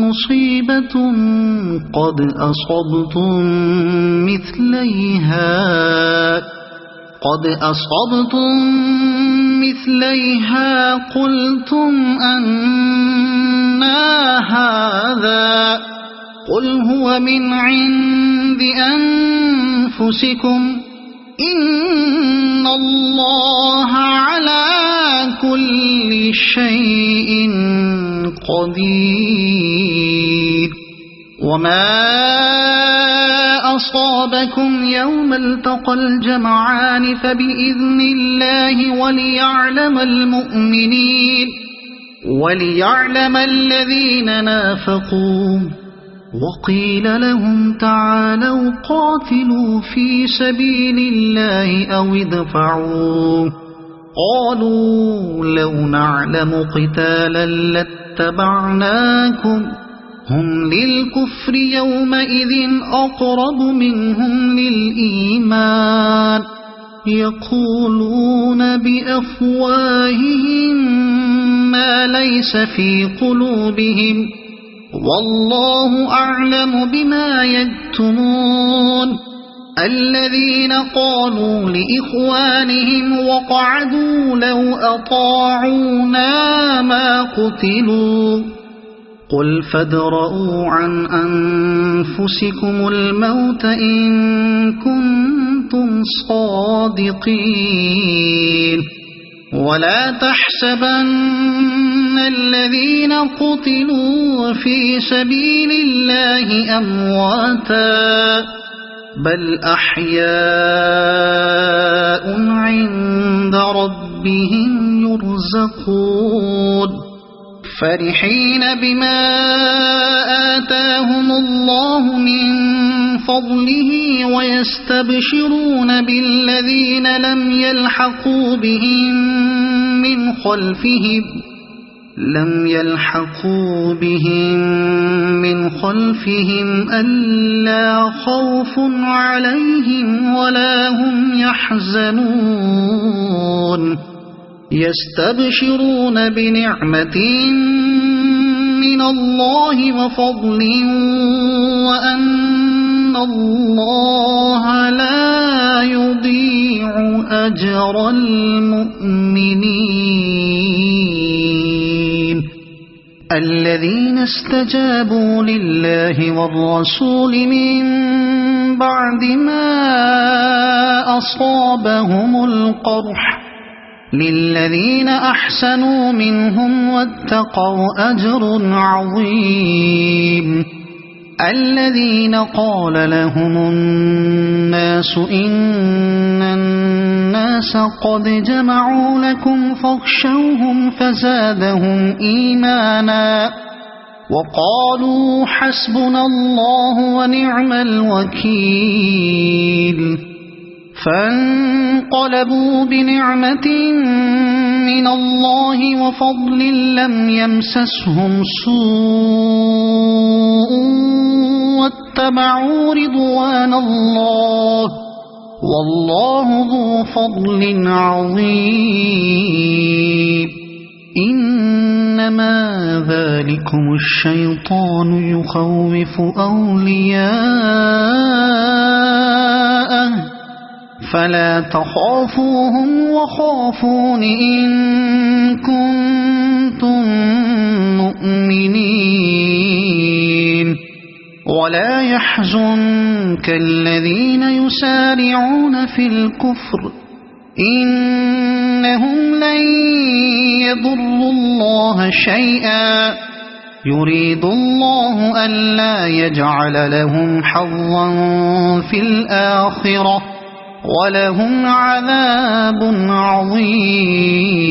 مصيبة قد أصبتم مثليها قلتم أنى هذا قل هو من عند أنفسكم إن الله على كل شيء قدير وما أصابكم يوم التقى الجمعان فبإذن الله وليعلم المؤمنين وليعلم الذين نافقوا وقيل لهم تعالوا قاتلوا في سبيل الله أو ادفعوا قالوا لو نعلم قتالا لاتبعناكم هم للكفر يومئذ أقرب منهم للإيمان يقولون بأفواههم ما ليس في قلوبهم والله أعلم بما يكتمون الذين قالوا لإخوانهم وقعدوا لو أطاعونا ما قتلوا قل فادرءوا عن أنفسكم الموت إن كنتم صادقين ولا تحسبن الذين قتلوا في سبيل الله أمواتا بل أحياء عند ربهم يرزقون فرحين بما آتاهم الله من فضله ويستبشرون بالذين لم يلحقوا بهم من خلفهم ألا خوف عليهم ولا هم يحزنون يستبشرون بنعمة من الله وفضل وأن الله لا يضيع أجر المؤمنين الذين استجابوا لله والرسول من بعد ما أصابهم القرح للذين أحسنوا منهم واتقوا أجر عظيم الذين قال لهم الناس إن الناس قد جمعوا لكم فاخشوهم فزادهم إيمانا وقالوا حسبنا الله ونعم الوكيل فانقلبوا بنعمة من الله وفضل لم يمسسهم سوء واتبعوا رضوان الله والله ذو فضل عظيم إنما ذلكم الشيطان يخوف أولياءه فلا تخافوهم وخافون إن كنتم مؤمنين ولا يحزنك الذين يسارعون في الكفر إنهم لن يضروا الله شيئا يريد الله ألا يجعل لهم حظا في الآخرة ولهم عذاب عظيم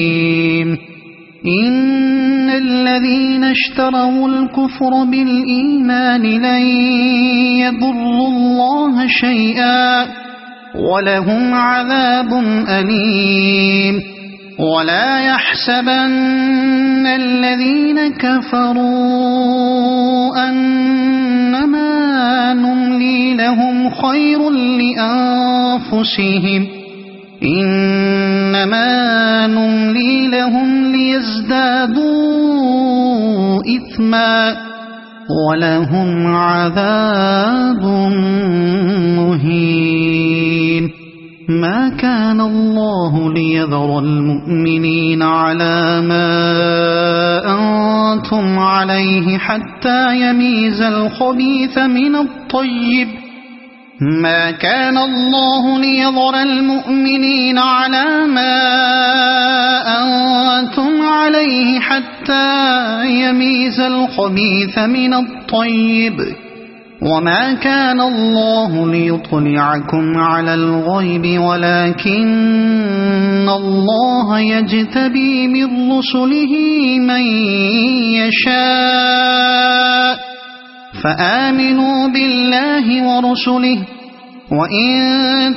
إن الذين اشتروا الكفر بالإيمان لن يضروا الله شيئا ولهم عذاب أليم ولا يحسبن الذين كفروا أنما نملي لهم خير لأنفسهم إنما نملي لهم ليزدادوا إثما ولهم عذاب مهين ما كان الله ليذر المؤمنين على ما أنتم عليه حتى يميز الخبيث من الطيب ما كان الله ليذر المؤمنين على ما أنتم عليه حتى يميز الخبيث من الطيب وما كان الله ليطلعكم على الغيب ولكن الله يجتبي من رسله من يشاء فآمنوا بالله ورسله وإن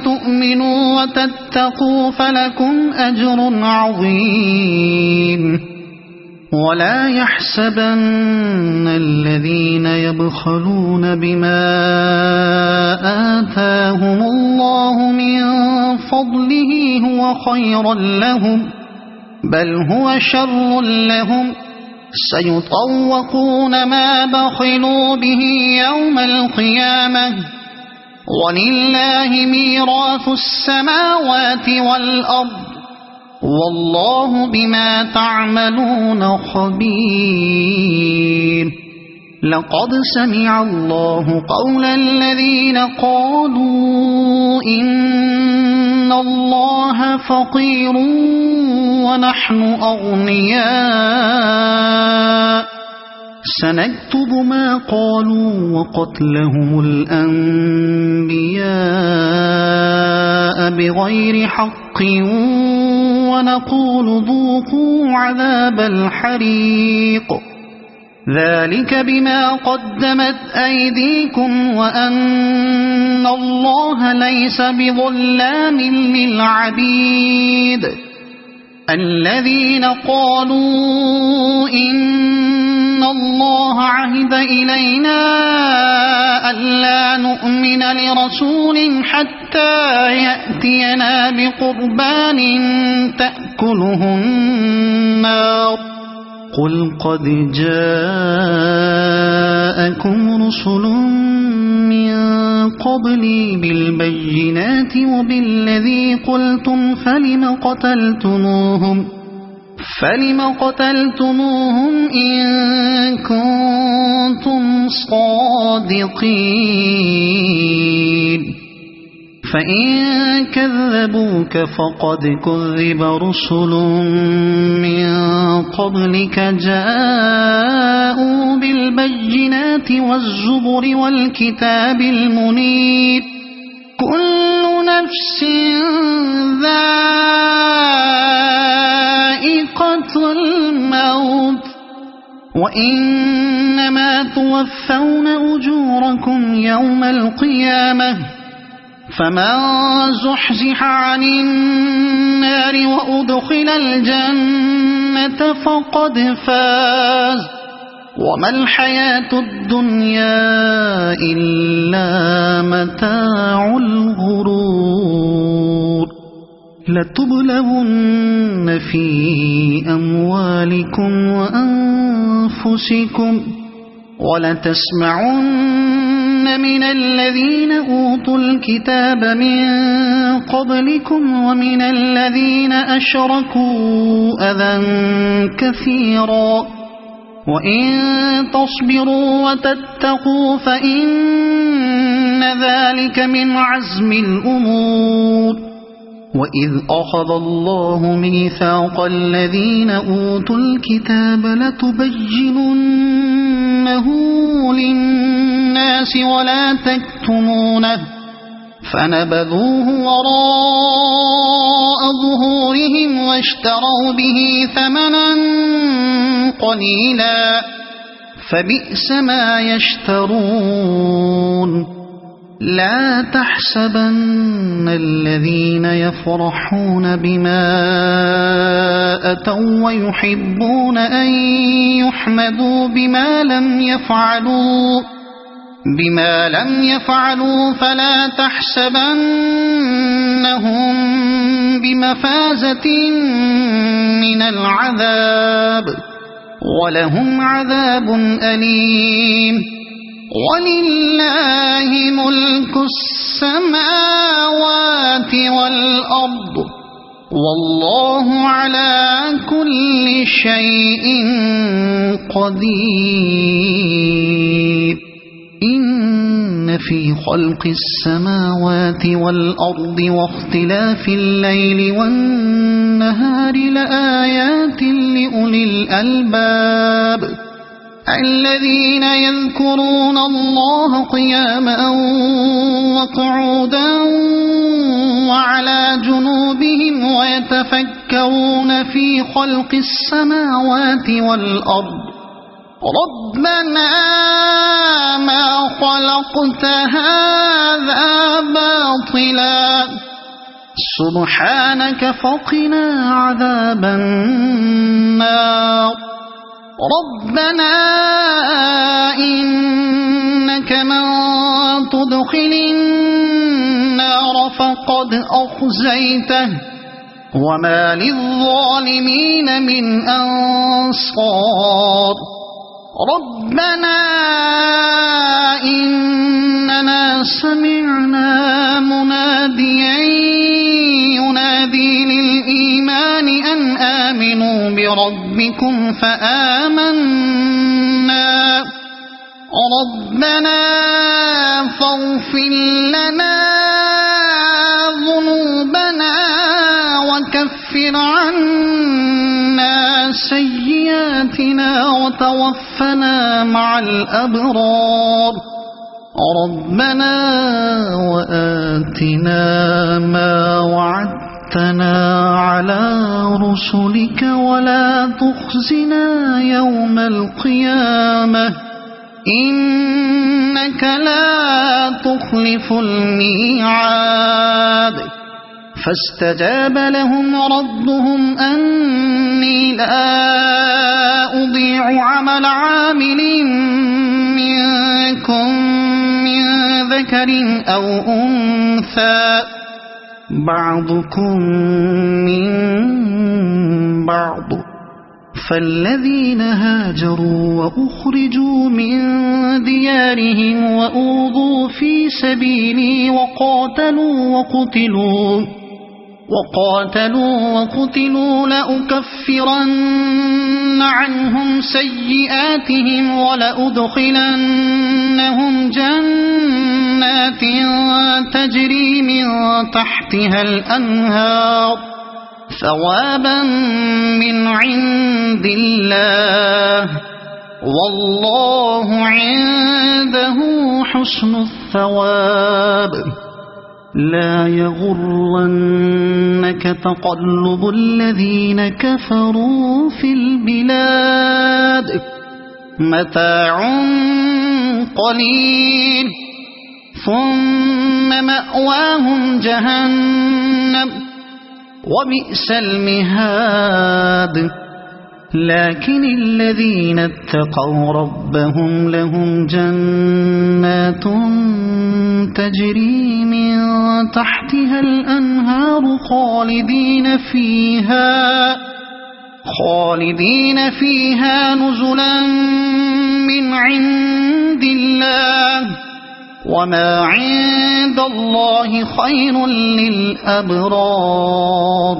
تؤمنوا وتتقوا فلكم أجر عظيم ولا يحسبن الذين يبخلون بما آتاهم الله من فضله هو خيرا لهم بل هو شر لهم سيطوقون ما بخلوا به يوم القيامة ولله ميراث السماوات والأرض والله بما تعملون خبير لقد سمع الله قول الذين قالوا إن الله فقير ونحن أغنياء سنكتب ما قالوا وقتلهم الأنبياء بغير حق ونقول ذوقوا عذاب الحريق ذلك بما قدمت أيديكم وأن الله ليس بظلام للعبيد الذين قالوا إن الله عهد إلينا ألا نؤمن لرسول حتى يأتينا بقربان تأكله النار قل قد جاءكم رسل من قبلي بالبينات وبالذي قلتم فلم قتلتموهم إن كنتم صادقين فإن كذبوك فقد كذب رسل من قبلك جاءوا بالبينات والزبر والكتاب المنير كل نفس ذائقة الموت وإنما توفون أجوركم يوم القيامة فمن زحزح عن النار وأدخل الجنة فقد فاز وما الحياة الدنيا إلا متاع الغرور لتبلغن في أموالكم وأنفسكم ولتسمعن من الذين أوتوا الكتاب من قبلكم ومن الذين أشركوا أذى كثيرا وإن تصبروا وتتقوا فإن ذلك من عزم الأمور وإذ أخذ الله ميثاق الذين أوتوا الكتاب لتبيننه للناس ولا تكتمونه فنبذوه وراء ظهورهم واشتروا به ثمنا قليلا فبئس ما يشترون لا تحسبن الذين يفرحون بما أتوا ويحبون أن يحمدوا بما لم يفعلوا فلا تحسبنهم بمفازة من العذاب ولهم عذاب أليم ولله ملك السماوات والأرض والله على كل شيء قدير إن في خلق السماوات والأرض واختلاف الليل والنهار لآيات لأولي الألباب الذين يذكرون الله قياما وقعودا وعلى جنوبهم ويتفكرون في خلق السماوات والأرض ربنا ما خلقت هذا باطلا سبحانك فقنا عذاب النار ربنا إنك من تدخل النار فقد أخزيته وما للظالمين من أنصار ربنا إننا سمعنا مناديا ينادي للإيمان أن آمنوا بربكم فآمنا ربنا فاغفر لنا ذنوبنا وكفر عنا سيئاتنا وتوفنا مع الأبرار ربنا وآتنا ما وعدتنا على رسلك ولا تخزنا يوم القيامة إنك لا تخلف الميعاد فاستجاب لهم ربهم أني لا أضيع عمل عامل منكم من ذكر أو أنثى بعضكم من بعض فالذين هاجروا وأخرجوا من ديارهم وأوذوا في سبيلي وقاتلوا لأكفرن عنهم سيئاتهم ولأدخلنهم جنات تجري من تحتها الأنهار ثوابا من عند الله والله عنده حسن الثواب لا يغرنك تقلب الذين كفروا في البلاد متاع قليل ثم مأواهم جهنم وبئس المهاد لكن الذين اتقوا ربهم لهم جنات تجري من تحتها الأنهار خالدين فيها نزلا من عند الله وما عند الله خير للأبرار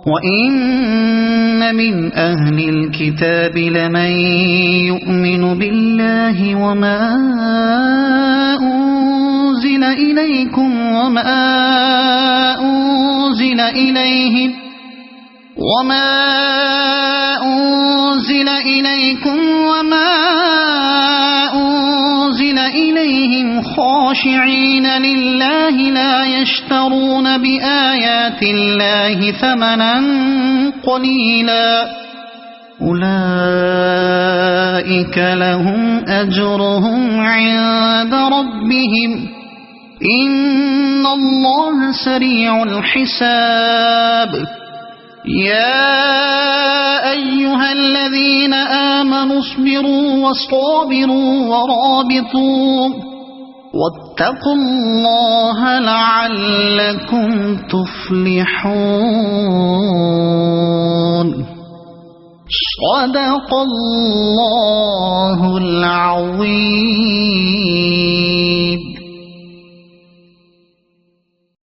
وإن من أهل الكتاب لمن يؤمن بالله وما أنزل إليكم وما أنزل إليهم خاشعين لله لا يشترون بآيات الله ثمنا قليلا أولئك لهم أجرهم عند ربهم إن الله سريع الحساب يا أيها الذين آمنوا اصبروا وصابروا ورابطوا واتقوا الله لعلكم تفلحون صدق الله العظيم.